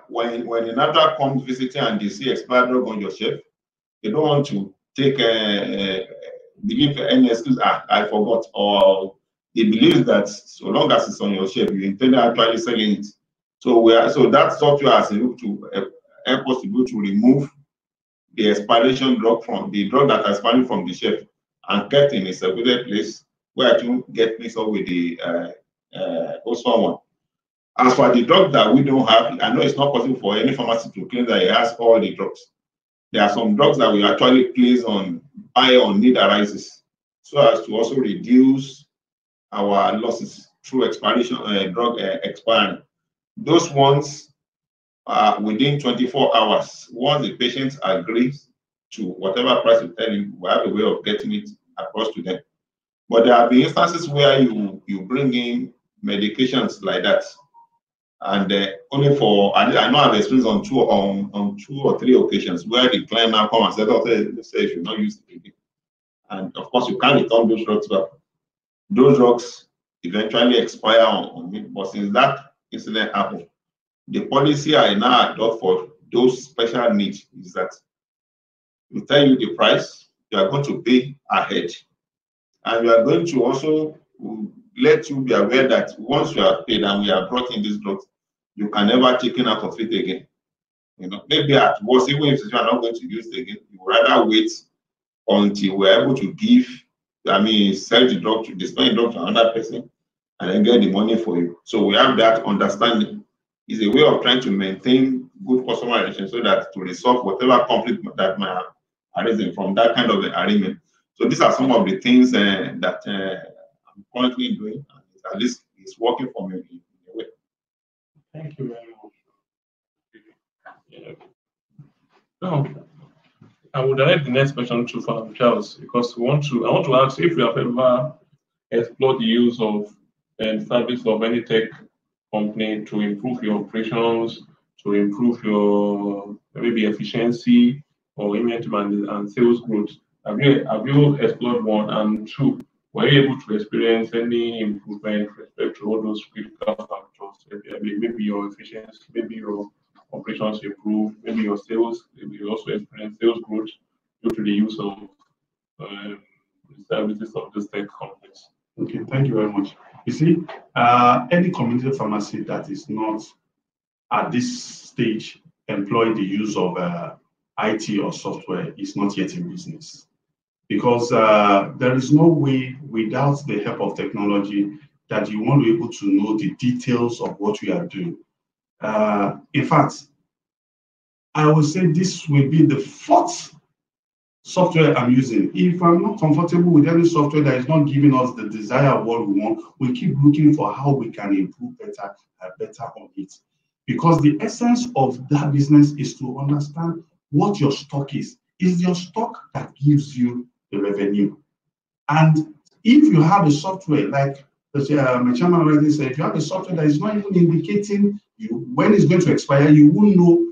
when another comes visiting and they see expired drug on your shelf, they don't want to take believe any excuse, I forgot, or they believe that so long as it's on your shelf, you intend actually selling it. So that software has able to help us to go to remove the expiration drug from the drug that is expiring from the shelf and kept in a segregated place where I don't get mixed up with the also one. As for the drug that we don't have, I know it's not possible for any pharmacy to claim that it has all the drugs. There are some drugs that we actually place on buy on need arises, so as to also reduce our losses through expiration drug expiring. Those ones within 24 hours. Once the patient agrees to whatever price you tell him, we have a way of getting it across to them. But there have been instances where you bring in medications like that, and only for I know I've experienced on 2 or 3 occasions where the client now come and said, "Oh, they say you should not use it again." And of course, you can't return those drugs back. Those drugs eventually expire on me. But since that incident happened, the policy I now adopt for those special needs is that we tell you the price, you are going to pay ahead. And we are going to also let you be aware that once you are paid and we have brought in these drugs, you can never take it out of it again. You know, maybe at worst, even if you are not going to use it again, you would rather wait until we're able to sell the drug to dispense the drug to another person and then get the money for you. So we have that understanding. It's a way of trying to maintain good customer relations so that to resolve whatever conflict that might have arisen from that kind of arrangement. So these are some of the things that I'm currently doing. At least it's working for me in a way. Thank you very much. Yeah. So, I would direct the next question to Pharm Charles, because I want to ask if you have ever explored the use of service of any tech company to improve your operations, to improve your maybe efficiency or inventory and sales growth. Have you explored one? And two, were you able to experience any improvement with respect to all those critical factors? Maybe your efficiency, maybe your operations improve, maybe your sales, maybe you also experience sales growth due to the use of the services of these tech companies. Okay, thank you very much. You see, any community pharmacy that is not at this stage employ the use of IT or software is not yet in business, because there is no way without the help of technology that you won't be able to know the details of what we are doing. In fact, I would say this will be the fourth software I'm using. If I'm not comfortable with any software that is not giving us the desire of what we want, we keep looking for how we can improve better and better on it. Because the essence of that business is to understand what your stock is. Is your stock that gives you the revenue? And if you have a software, like my chairman already said, if you have a software that is not even indicating you when it's going to expire, you won't know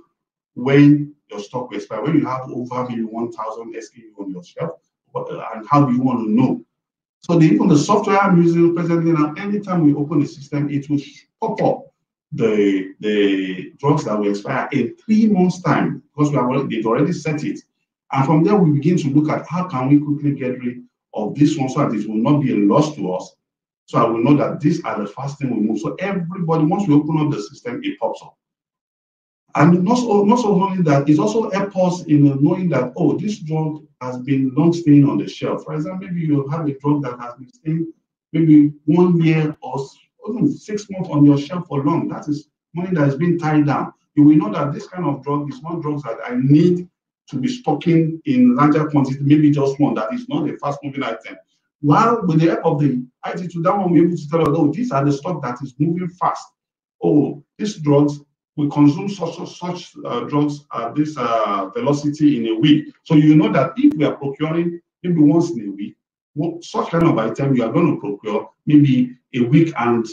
when your stock will expire, when you have over maybe 1,000 SKU on your shelf, and how do you want to know? So even the software I'm using presently now, anytime we open the system, it will pop up the drugs that will expire in 3 months' time, because they've already set it. And from there, we begin to look at how can we quickly get rid of this one so that it will not be a loss to us. So I will know that these are the first thing we move. So everybody, once we open up the system, it pops up. And not only that, it also helps us in knowing that, oh, this drug has been long staying on the shelf. For example, maybe you have a drug that has been staying maybe 1 year or even 6 months on your shelf for long. That is money that has been tied down. You will know that this kind of drug is one drug that I need to be stocking in larger quantity, maybe just one that is not a fast-moving item. While with the help of the IT tool, that one will be able to tell us, oh, these are the stock that is moving fast. Oh, these drugs, we consume such drugs at this velocity in a week. So you know that if we are procuring maybe once in a week, such kind of item you are going to procure maybe a week and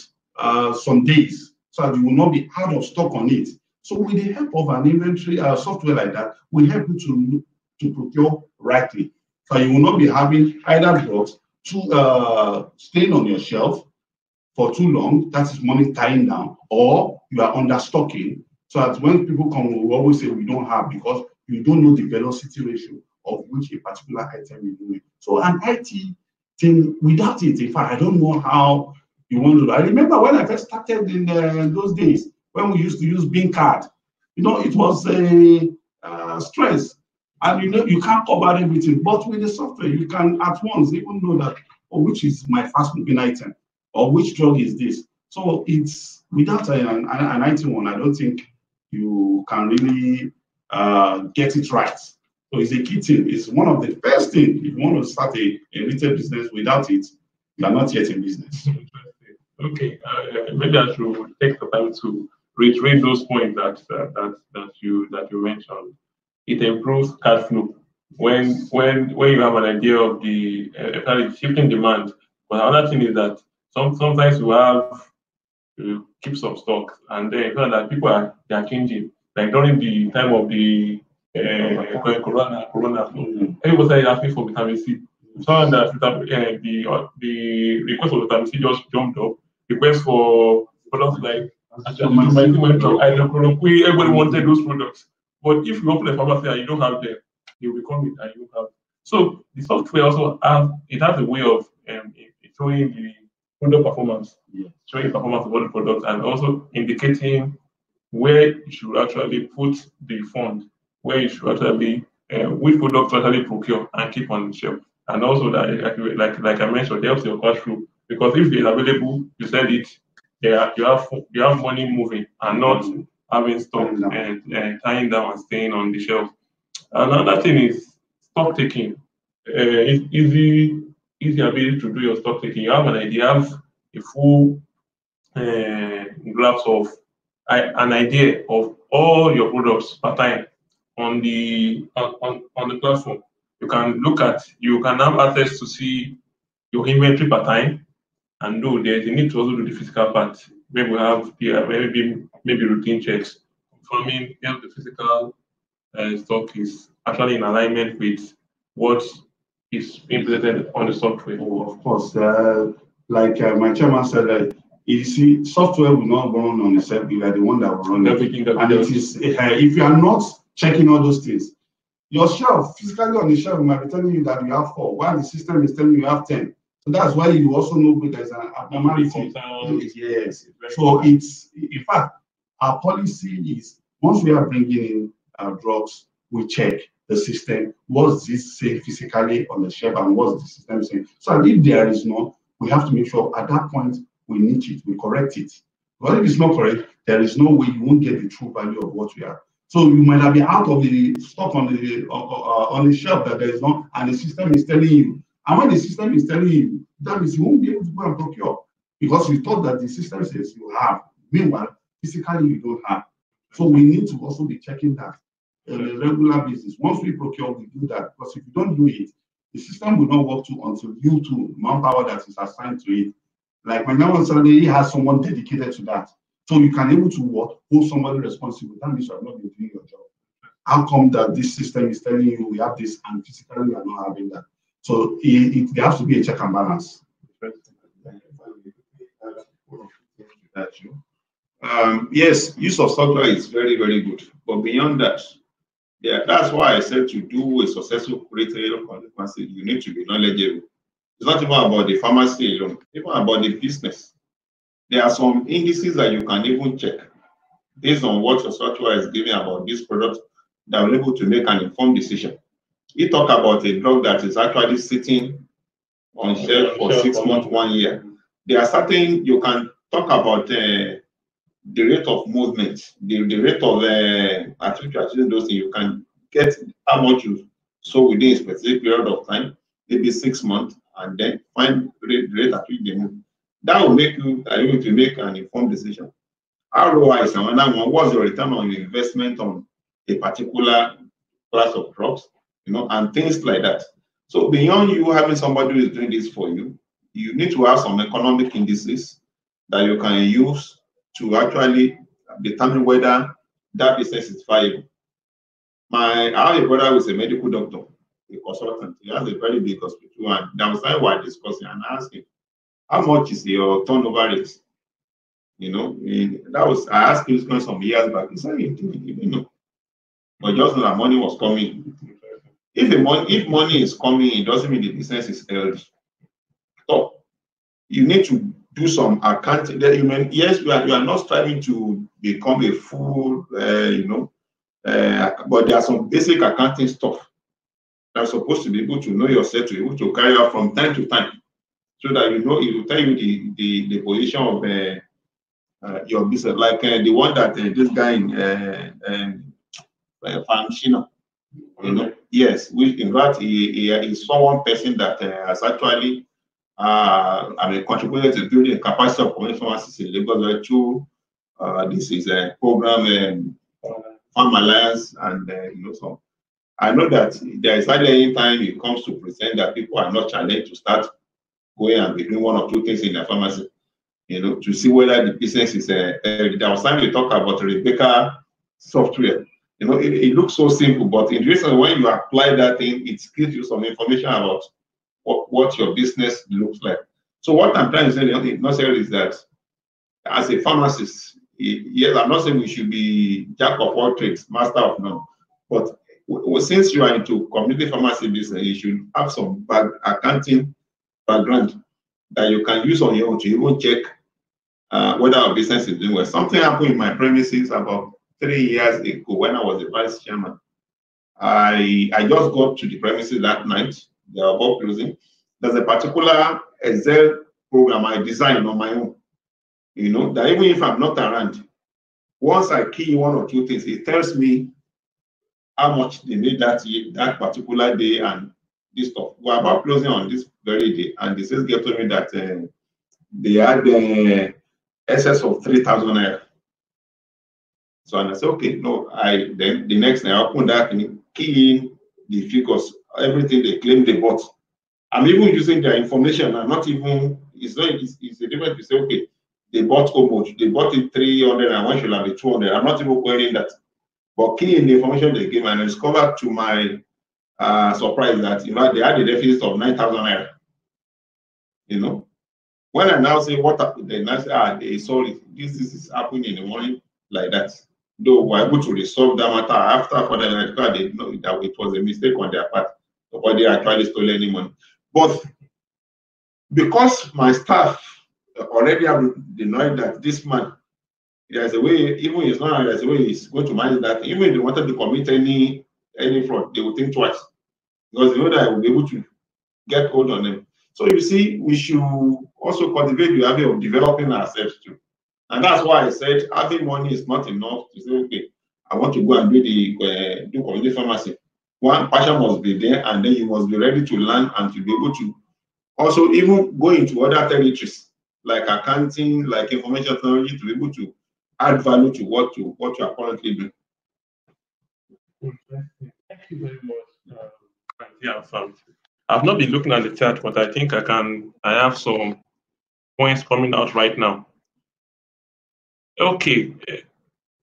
some days, so that you will not be out of stock on it. So with the help of an inventory software like that, we help you to procure rightly. So you will not be having either drugs staying on your shelf for too long, that is money tying down, or you are understocking, so that when people come, we always say we don't have, because you don't know the velocity ratio of which a particular item is doing. So an IT thing, without it, in fact, I don't know how you want to do. I remember when I first started in those days, when we used to use Bing card, it was a stress. And you can't cover everything. But with the software, you can at once even know that, oh, which is my fast moving item, or which drug is this. So it's without an IT one, I don't think you can really get it right. So it's a key thing. It's one of the first things. If you want to start a retail business, without it, you are not yet in business. Okay, maybe I should take the time to reiterate those points that you mentioned. It improves cash flow when you have an idea of the shifting demand. But another thing is that sometimes you keep some stock, and then that people are changing. Like during the time of the corona, everybody is asking for vitamin C. So that the request for vitamin C just jumped up. Request for products like hydrochloroquine, everybody wanted those products. But if you open a pharmacy and you don't have them, you will come in and you have. So the software also has a way of showing the product performance, showing the performance of all the products, and also indicating where you should actually put the fund, where you should actually which products to actually procure and keep on the shelf. And also that, like I mentioned, it helps your cash flow, because if it's available, you sell it. You have money moving and not having stock and tying down and staying on the shelf. Another thing is stock taking. It's easy ability to do your stock taking. You have an idea, you have a full grasp of an idea of all your products per time on the platform. You can have access to see your inventory per time, and there's a need to also do the physical part. Maybe we have maybe routine checks, confirming if the physical stock is actually in alignment with what is implemented on the software. Oh, of course. Like my chairman said, you see, software will not run on itself. You are the one that will run everything. And it is if you are not checking all those things, your shelf physically on the shelf might be telling you that you have 4, while the system is telling you have 10. So that's why you also know there's an abnormality. Yes. So it's, in fact, our policy is once we are bringing in drugs, we check the system. What's this say physically on the shelf, and what's the system saying? So if there is not, we have to make sure at that point we niche it, we correct it. But if it's not correct, there is no way you won't get the true value of what we are. So you might have been out of the stock on the shelf that there is not, and the system is telling you. And when the system is telling you, that means you won't be able to go and procure because you thought that the system says you have. Meanwhile, physically you don't have. So we need to also be checking that on a regular basis. Once we procure, we do that. Because if you don't do it, the system will not work until you to manpower that is assigned to it. Like my now on Sunday, he has someone dedicated to that. So you can able to hold somebody responsible. That means you have not been doing your job. How come that this system is telling you we have this and physically we are not having that? So there has to be a check and balance. Yes, use of software is very, very good. But beyond that, that's why I said to do a successful retail pharmacy, you need to be knowledgeable. It's not even about the pharmacy alone, even about the business. There are some indices that you can even check based on what your software is giving about this product that will be able to make an informed decision. You talk about a drug that is actually sitting on shelf for 6 months, 1 year. There are certain, you can talk about the rate of movement, the rate of achieving those things. You can get how much you sold within a specific period of time, maybe 6 months, and then find the rate at which they move. That will make you able to make an informed decision. ROI is another one. What's your return on your investment on a particular class of drugs, and things like that. So beyond you having somebody who is doing this for you, you need to have some economic indices that you can use to actually determine whether that business is viable. I have a brother who is a medical doctor, a consultant. He has a very big hospital, and that was time we were discussing, and I asked him, how much is your turnover rate? I asked him some years back. He said he didn't know. But just know that money was coming. If money is coming, it doesn't mean the business is healthy. So you need to do some accounting. Yes, you are not striving to become a fool, but there are some basic accounting stuff that are supposed to be able to know yourself, to be able to carry out from time to time, so that it will tell you the position of your business, like the one that this guy in Pharm, yes, which in fact he is one person that has actually contributed to building the capacity of community pharmacists in Lagos through this is a program, Pharm Alliance, and so I know that there is hardly any time it comes to present that people are not challenged to start going and be doing 1 or 2 things in their pharmacy, to see whether the business is there was time we talk about Rebecca software. It looks so simple, but in reason when you apply that thing, it gives you some information about what your business looks like. So what I'm trying to say is that as a pharmacist, yes, I'm not saying we should be jack of all trades, master of none, but since you are into community pharmacy business, you should have some accounting background that you can use on your own to even check whether our business is doing well. Something happened in my premises about 3 years ago when I was the vice chairman. I just got to the premises that night. They were about closing. There's a particular Excel program I designed on my own. That even if I'm not around, once I key 1 or 2 things, it tells me how much they made that particular day and this stuff. We're about closing on this very day, and the sales girl told me that they had the excess of 3,000 naira. So and I said, okay, no, then the next night I opened that and key in the figures, everything they claim they bought. I'm even using their information. I'm not even, it's a difference to say, okay, they bought how much? They bought it 300 and one should have been 200. I'm not even querying that. But key in the information they gave, and I discovered to my surprise that they had a deficit of 9,000 naira. You know, when I now say what happened, then I say, they sorry, this is happening in the morning like that. Though we're able to resolve that matter after for the night, they know that it was a mistake on their part. Nobody actually stole any money. But because my staff already have denied that this man, there's a way, even it's not, there's a way he's going to manage that. Even if they wanted to commit any fraud, they would think twice. Because they know that I will be able to get hold on them. So you see, we should also cultivate the habit of developing ourselves too. And that's why I said having money is not enough to say, okay, I want to go and do community pharmacy. One, passion must be there, and then you must be ready to learn and to be able to also even go into other territories like accounting, like information technology, to be able to add value to what you are currently doing. Thank you very much. I've not been looking at the chat, but I think I have some points coming out right now. Okay.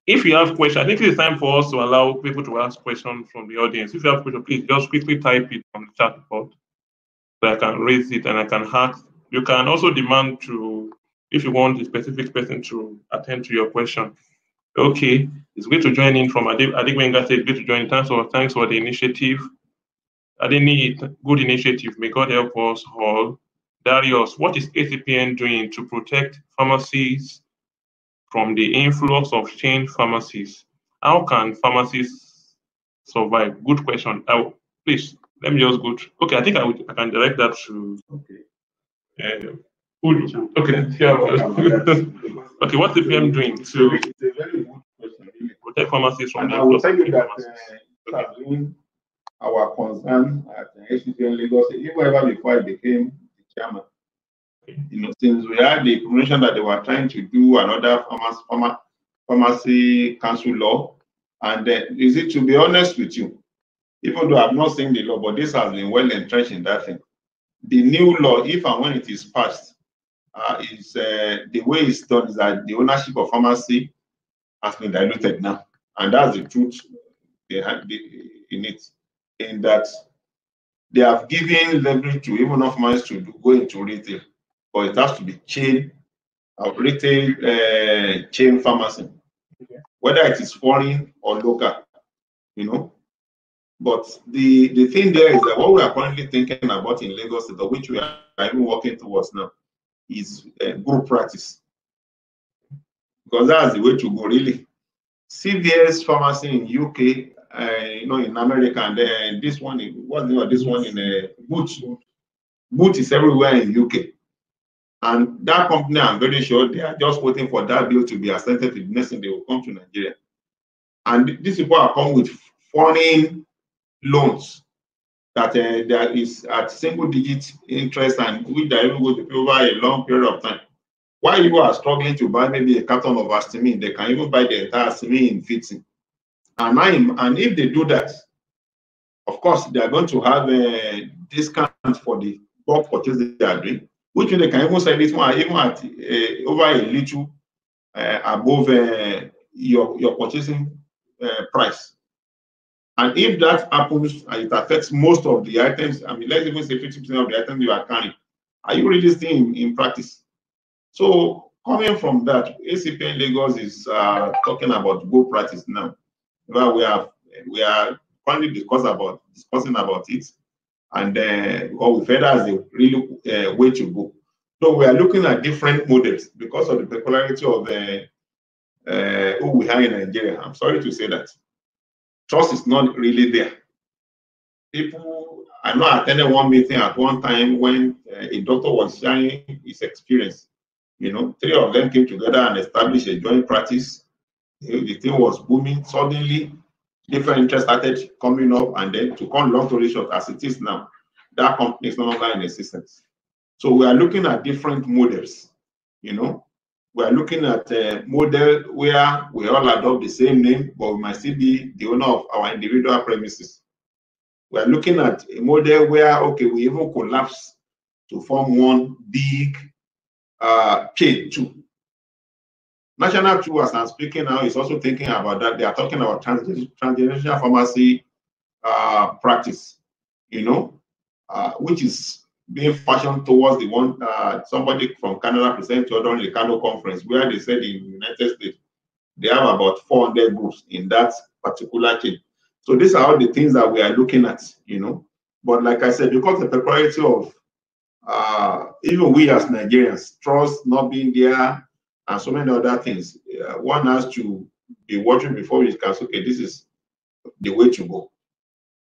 If you have questions, I think it's time for us to allow people to ask questions from the audience. If you have questions, please just quickly type it on the chat box so I can raise it and I can ask. You can also demand if you want a specific person to attend to your question. Okay, it's great to join in from Adigbenga said, great to join in. Thanks for the initiative. Adeni, good initiative. May God help us all. Darius, what is ACPN doing to protect pharmacies from the influx of chain pharmacies? How can pharmacies survive? Good question. Please, let me just go through. Okay, I think I can direct that to. Okay. Okay. Yeah. Okay. What's ACPN doing to? It's a very good question. Really. Protect pharmacies from the influx influx of chain pharmacies. Our concern at ACPN Lagos, even ever before I became the chairman. Since we had the information that they were trying to do another pharmacy council law, and to be honest with you, even though I've not seen the law, but this has been well entrenched in that thing. The new law, if and when it is passed, is the way it's done is that the ownership of pharmacy has been diluted now, and that's the truth they had in it. In that they have given leverage to even pharmacies to go into retail, but it has to be retail chain pharmacy, whether it is foreign or local, But the thing there is that what we are currently thinking about in Lagos, which we are even working towards now, is group practice, because that's the way to go really. CVS pharmacy in UK, in America, and then this one, this one in Boot is everywhere in UK. And that company, I'm very sure they are just waiting for that bill to be accepted. The next thing they will come to Nigeria. And these people are coming with foreign loans that there is at single-digit interest, and which they are even going to pay over a long period of time. While you are struggling to buy maybe a carton of histamine, they can even buy the entire histamine in fitting. And if they do that, of course, they are going to have a discount for the bulk purchase they are doing, which they can even sell it more, even at over a little above your purchasing price. And if that happens and it affects most of the items, let's even say 50% of the items you are carrying, are you really still in practice? So coming from that, ACPN Lagos is talking about good practice now. Well, we are currently discussing about it, and what we feel as a really way to go. So we are looking at different models because of the peculiarity of who we have in Nigeria. I'm sorry to say that trust is not really there. I know I attended one meeting at one time when a doctor was sharing his experience. 3 of them came together and established a joint practice. The thing was booming. Suddenly, different interests started coming up, and then to come long story short, as it is now, that company is no longer in existence. So we are looking at different models, we are looking at a model where we all adopt the same name, but we might still be the owner of our individual premises. We are looking at a model where, okay, we even collapse to form one big chain too. National too, as I'm speaking now, is also thinking about that. They are talking about transgenerational pharmacy practice, you know, which is being fashioned towards the one somebody from Canada presented to during the Kano conference, where they said in the United States they have about 400 groups in that particular chain. So these are all the things that we are looking at, you know. But like I said, because the peculiarity of even we as Nigerians, trust not being there, and so many other things, one has to be watching before we can say, okay, this is the way to go.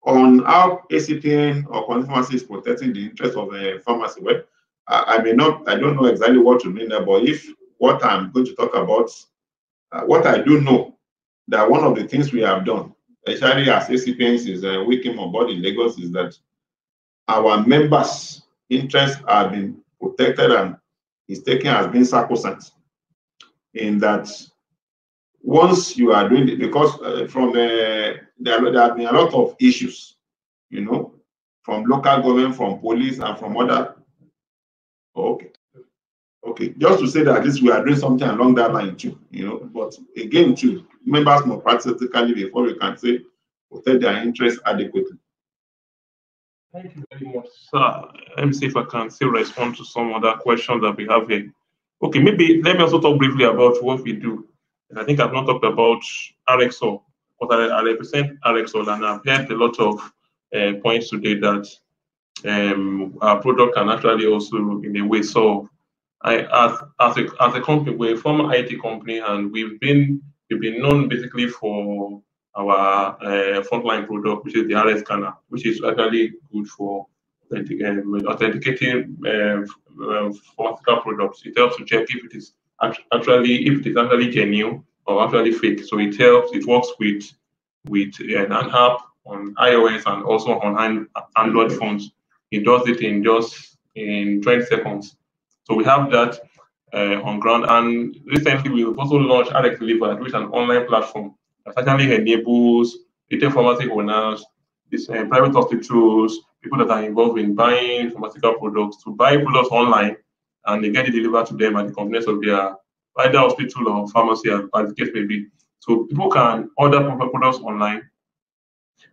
On how ACPN or pharmacy is protecting the interest of a pharmacy, well, I don't know exactly what you mean there, but if what I'm going to talk about, what I do know, that one of the things we have done, especially as ACPNs is we came on board in Lagos, is that our members' interests have been protected and is taken as being sacrosanct. In that, once you are doing it, because from there have been a lot of issues, you know, from local government, from police, and from other. Okay, just to say that at least we are doing something along that line too, you know. But again, too, members must practically before we can say protect their interests adequately. Thank you very much, sir. Let me see if I can still respond to some other questions that we have here. Okay, maybe let me also talk briefly about what we do. I think I've not talked about RxAll, but I represent RxAll, and I've heard a lot of points today that our product can actually also, in a way, solve. As a company, we're a former IT company, and we've been known basically for our frontline product, which is the RX scanner, which is actually good for authenticating pharmaceutical products. It helps to check if it is actually genuine or actually fake. So it helps. It works with an app on iOS and also on Android phones. It does it in 20 seconds. So we have that on ground. And recently we've also launched RX Delivered, which is an online platform that actually enables retail pharmacy owners, private hospitals, people that are involved in buying pharmaceutical products to buy products online, and they get it delivered to them at the convenience of their either hospital or pharmacy, as the case may be. So people can order products online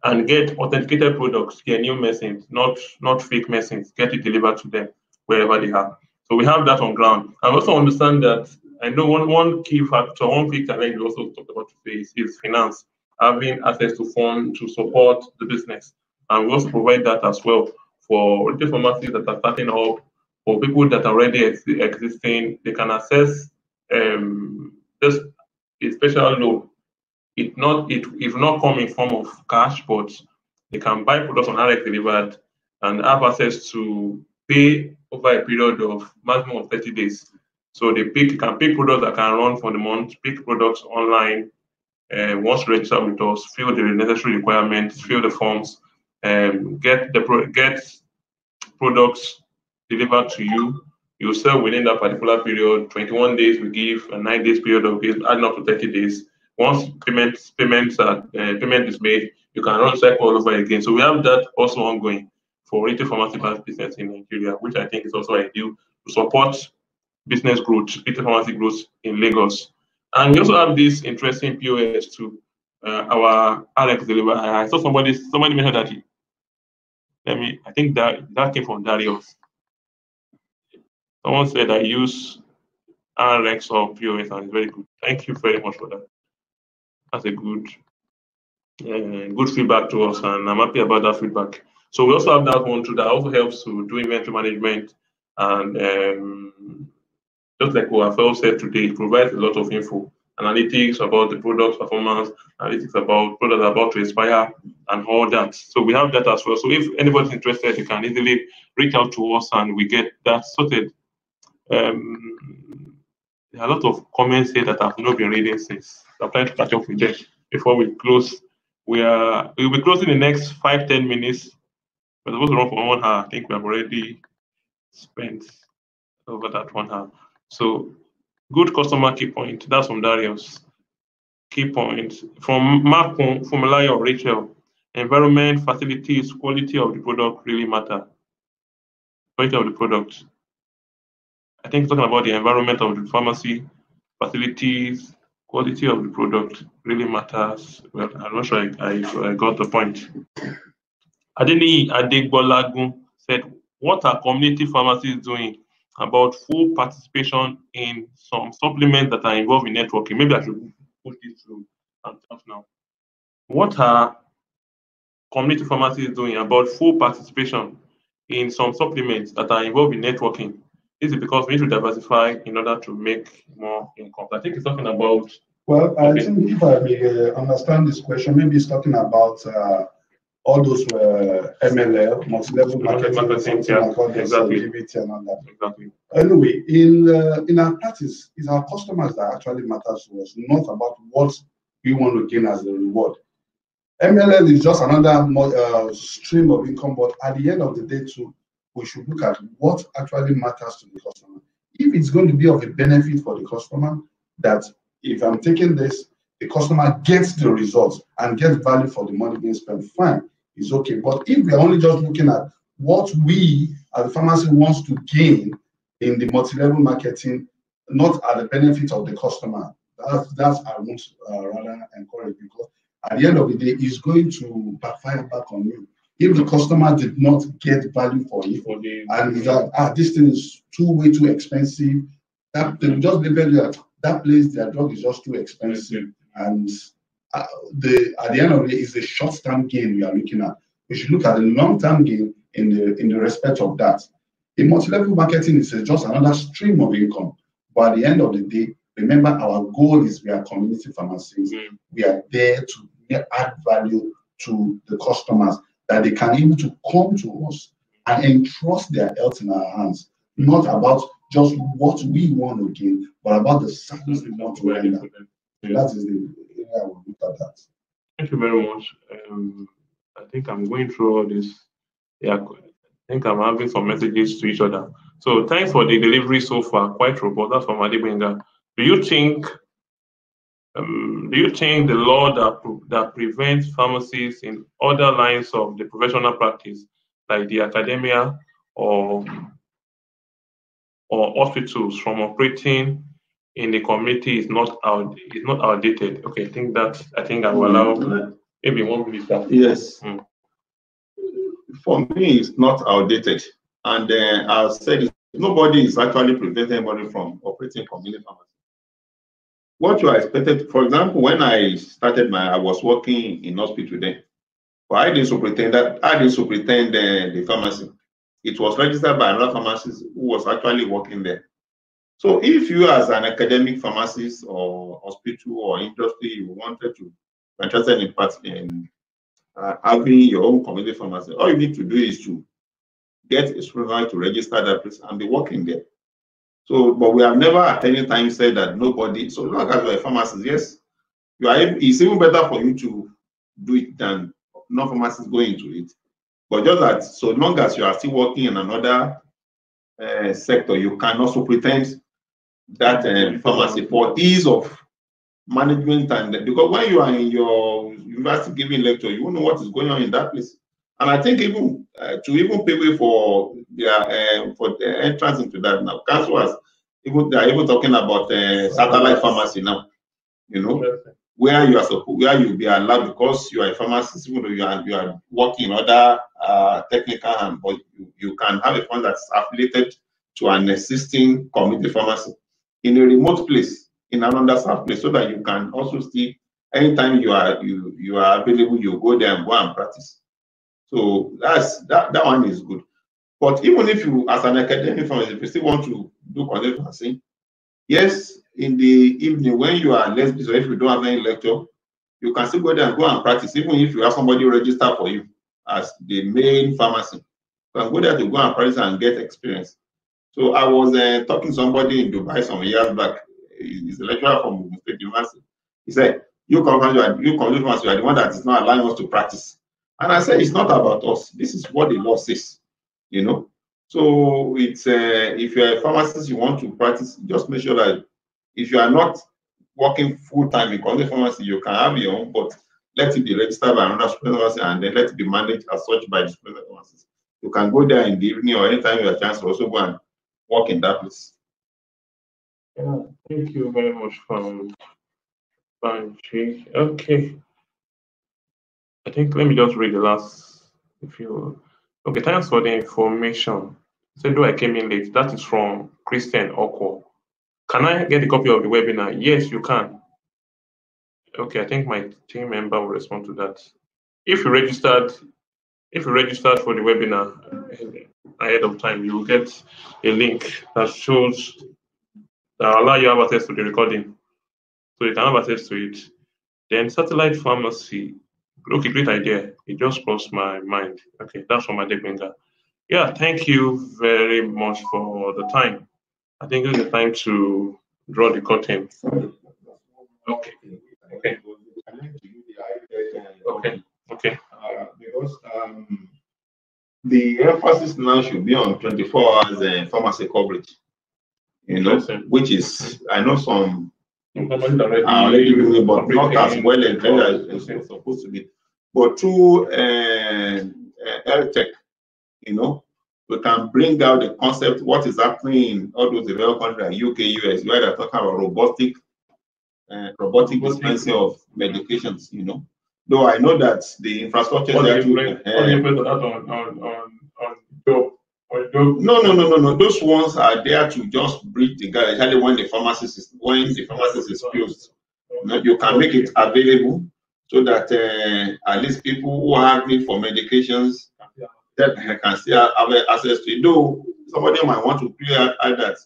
and get authenticated products, genuine medicines, not fake medicines, get it delivered to them wherever they are. So we have that on ground. I also understand that I know one key factor, one big challenge we also talked about today is finance, having access to funds to support the business. And we also provide that as well for retail pharmacies that are starting up, for people that are already existing. They can access just a special loan. It will not come in form of cash, but they can buy products on RX Delivered and have access to pay over a period of maximum of 30 days. So they can pick products that can run for the month, pick products online, once registered with us, fill the necessary requirements, fill the forms, get products delivered to you. You sell within that particular period. 21 days we give, a 9 days period of adding up to 30 days. Once payment is made, you can run cycle all over again. So we have that also ongoing for retail pharmacy business in Nigeria, which I think is also ideal to support business growth, retail pharmacy growth in Lagos. And we also have this interesting POS to our RX Deliver. I saw somebody mentioned that. I think that came from Darius. Someone said I use RX or POS, and it's very good. Thank you very much for that. That's a good feedback to us, and I'm happy about that feedback. So we also have that one too that also helps to do inventory management, and just like what Rafael said today, it provides a lot of info, analytics about the product performance, analytics about products about to expire, and all that. So we have that as well. So if anybody's interested, you can easily reach out to us, and we get that sorted. There are a lot of comments here that I've not been reading since. I'm trying to catch up with them before we close. We'll be closing in the next 5-10 minutes. We're supposed to run for 1 hour. I think we have already spent over that 1 hour. So Good customer key point. That's from Darius. Key point from Marco, from Elia or Rachel. Environment, facilities, quality of the product really matter. Quality of the product. I think talking about the environment of the pharmacy, facilities, quality of the product really matters. Well, I'm not sure I got the point. Oyeniyi Adegbolagun said, what are community pharmacies doing about full participation in some supplements that are involved in networking? Maybe I should put this to myself now. What are community pharmacies doing about full participation in some supplements that are involved in networking? This is because we need to diversify in order to make more income. I think it's talking about. Well, I think if I may understand this question, maybe it's talking about all those MLL, multi-level marketing, yeah, like all exactly. and all that. Exactly. Anyway, in our practice, it's our customers that actually matters to us, not about what we want to gain as a reward. MLL is just another stream of income, but at the end of the day, too, we should look at what actually matters to the customer. If it's going to be of a benefit for the customer, that if I'm taking this, the customer gets the results and gets value for the money being spent, fine, it's okay. But if we're only just looking at what we as the pharmacy wants to gain in the multi-level marketing, not at the benefit of the customer, that's I won't rather encourage, because at the end of the day, it's going to backfire back on you. If the customer did not get value for it, and he's like, this thing is way too expensive, that they just label that place, their drug is just too expensive. And at the end of the day, it's a short-term gain we are looking at. We should look at the long-term gain in the respect of that. In multi-level marketing, is just another stream of income. But at the end of the day, remember, our goal is we are community pharmacies. We are there to add value to the customers, that they can able to come to us and entrust their health in our hands, not about just what we want to gain, but about the service we want to render. That is the area I will look at that. Thank you very much. I think I'm going through all this. Yeah, I think I'm having some messages to each other. So thanks for the delivery so far, quite robust. That's from Adebinga. Do you think the law that prevents pharmacies in other lines of the professional practice, like the academia or hospitals, from operating in the community is not outdated? Okay, I think I will allow maybe 1 minute. Yes. For me, it's not outdated. And I've said nobody is actually preventing anybody from operating community pharmacy. What you are expected, for example, when I started I was working in hospital then, but I didn't superintend the pharmacy. It was registered by another pharmacist who was actually working there. So if you as an academic pharmacist or hospital or industry, you wanted to be interested in having your own community pharmacy, all you need to do is to get a supervisor to register that place and be working there. So, but we have never at any time said that nobody, so long as you're a pharmacist, yes, it's even better for you to do it than non-pharmacists go into it. But just that, so long as you are still working in another sector, you can also pretend that pharmacy for ease of management, and because when you are in your university giving lecture, you won't know what is going on in that place. And I think even to even pay way for the entrance into that now, council has they are even talking about satellite pharmacy now. You know, where you'll be allowed, because you are a pharmacist, even though you are working in other technical hand, but you can have a fund that's affiliated to an existing community pharmacy in a remote place, in an underserved place, so that you can also still, anytime you are available, you go there and go and practice. So that one is good. But even if you, as an academic pharmacist, if you still want to do community pharmacy, yes, in the evening when you are less busy, or if you don't have any lecture, you can still go there and go and practice, even if you have somebody register for you as the main pharmacy. You can go there to go and practice and get experience. So I was talking to somebody in Dubai some years back. He's a lecturer from State University. He said, you community pharmacy, you are the one that is not allowing us to practice. And I said, it's not about us. This is what the law says, you know. So it's if you're a pharmacist, you want to practice, just make sure that If you are not working full time in community pharmacy, you can have your own, but let it be registered by another pharmacy and then let it be managed as such by the pharmacist. You can go there in the evening or anytime you have a chance to also go and work in that place. Yeah, thank you very much, Banji. Okay. I think let me just read the last few. Okay, thanks for the information. So though I came in late, that is from Christian Oko. Can I get a copy of the webinar? Yes, you can. Okay, I think my team member will respond to that. If you registered for the webinar ahead of time, you will get a link that shows that will allow you to have access to the recording. So you can have access to it. Then satellite pharmacy. Okay, great idea. It just crossed my mind. Okay, that's from Adegbenga. Yeah, thank you very much for the time. I think it's the time to draw the curtain. Okay. Okay. Okay. Okay. Because the emphasis now should be on 24 hours pharmacy coverage. You know, which is, I know some already doing it, but not as well as it's supposed to be. But through Healthtech, you know, we can bring out the concept, what is happening in all those developed countries like UK, US, where they're talking about robotic dispensing of medications, you know. Though I know that the infrastructure is No. Those ones are there to just bridge the gap, especially when the pharmacist is closed. You can make it available so that at least people who have need for medications that can still have access to it. Though somebody might want to clear out that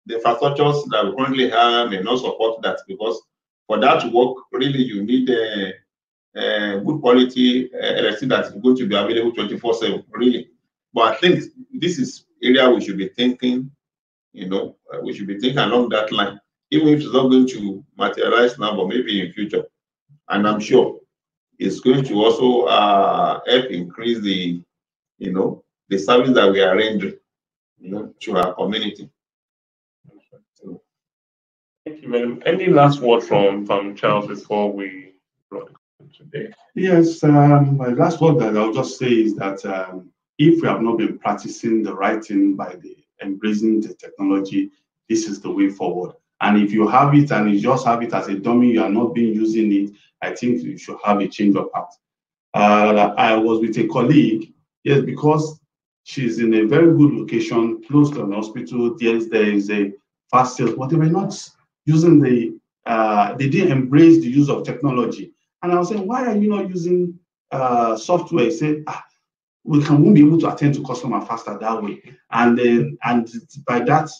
the infrastructures that we currently have may not support that, because for that to work, really you need good quality electricity that is going to be available 24/7, really. But I think this is area we should be thinking, you know, we should be thinking along that line, even if it's not going to materialize now, but maybe in future. And I'm sure it's going to also help increase the, you know, the service that we are rendering, you know, to our community. So, thank you very much. Any last word from Charles before we draw today? Yes, my last word that I'll just say is that if we have not been practicing the right thing by embracing the technology, this is the way forward. And if you have it and you just have it as a dummy, you are not being using it, I think you should have a change of heart. I was with a colleague, yes, because she's in a very good location, close to an hospital. Yes, there is a fast sales, but they were not using they didn't embrace the use of technology. And I was saying, why are you not using software? He said, we won't be able to attend to customer faster that way. And by that,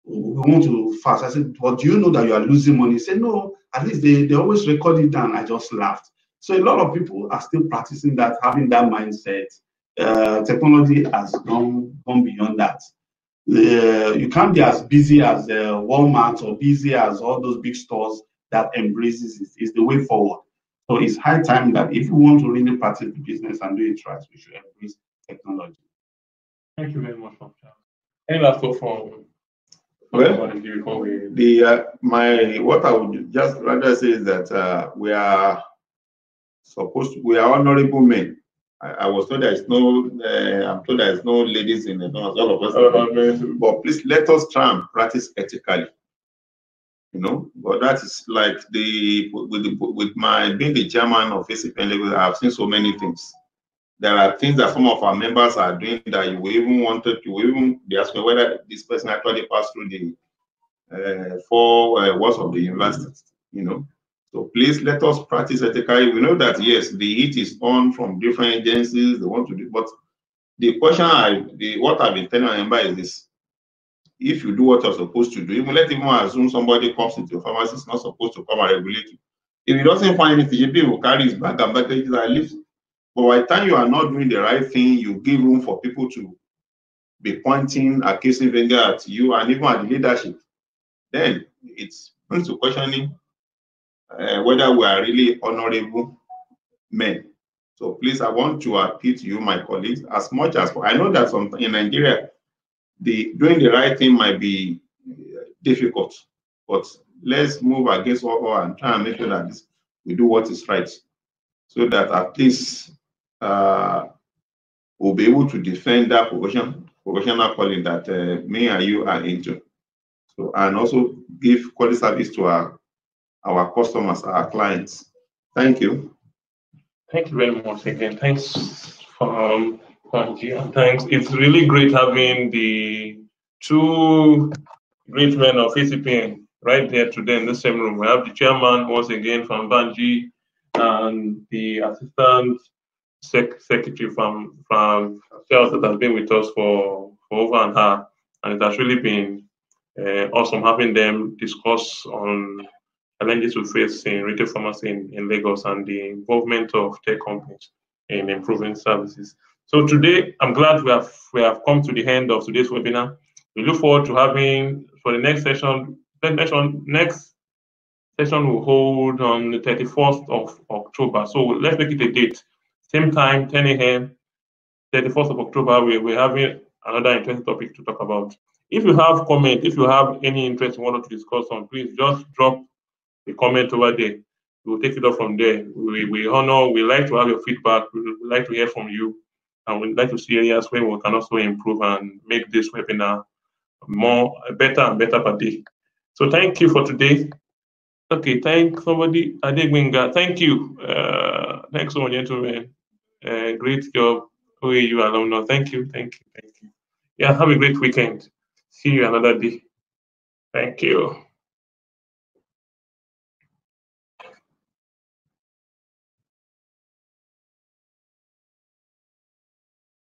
we want to fast. I said, but do you know that you are losing money? He said, no, at least they always record it down. I just laughed. So a lot of people are still practicing that, having that mindset. Technology has gone beyond that. You can't be as busy as Walmart or busy as all those big stores that embraces it. It's the way forward. So it's high time that if we want to really practice the business and do it right, we should embrace technology. Thank you very much, Charles. Any last thought from before we... what I would just rather say is that we are honorable men. I was told there is no, I'm told there is no ladies in the north, all of us. But please let us try and practice ethically. You know, but that is like with my being the chairman of ACPN, I have seen so many things. There are things that some of our members are doing that you even they ask me whether this person actually passed through the 4 words of the university. You know, so please let us practice ethically. We know that yes, the heat is on from different agencies. They want to do, but the question what I've been telling my member is this. If you do what you're supposed to do, even let him assume somebody comes into your pharmacy is not supposed to come and regulate you. If he doesn't find anything, he will carry his bag and packages and leave. But by the time you are not doing the right thing, you give room for people to be pointing, accusing finger at you and even at the leadership. Then it's going to questioning whether we are really honorable men. So please, I want to appeal to you, my colleagues, as much as I know that in Nigeria, doing the right thing might be difficult, but let's move against all and try and make sure that we do what is right, so that at least we'll be able to defend that professional calling that me and you are into. So, and also give quality service to our customers, our clients. Thank you. Thank you very much again. Thanks, thanks. It's really great having the two great men of ACPN right there today in the same room. We have the chairman once again from Olabanji and the assistant secretary from sales that has been with us for over an hour, and it has really been awesome having them discuss on challenges we face in retail pharmacy in Lagos and the involvement of tech companies in improving services. So today, I'm glad we have come to the end of today's webinar. We look forward to having for the next session. Next session will hold on the 31st of October. So let's make it a date. Same time, 10 a.m. 31st of October. We're having another interesting topic to talk about. If you have comment, if you have any interest you want to discuss on, please just drop a comment over there. We'll take it up from there. We like to have your feedback. We would like to hear from you, and we'd like to see areas where we can also improve and make this webinar better and better per day. So thank you for today. Okay, thank somebody. Adegbenga, thank you. Thanks so much, gentlemen. Great job, OAU alumni. Thank you. Yeah, have a great weekend. See you another day. Thank you.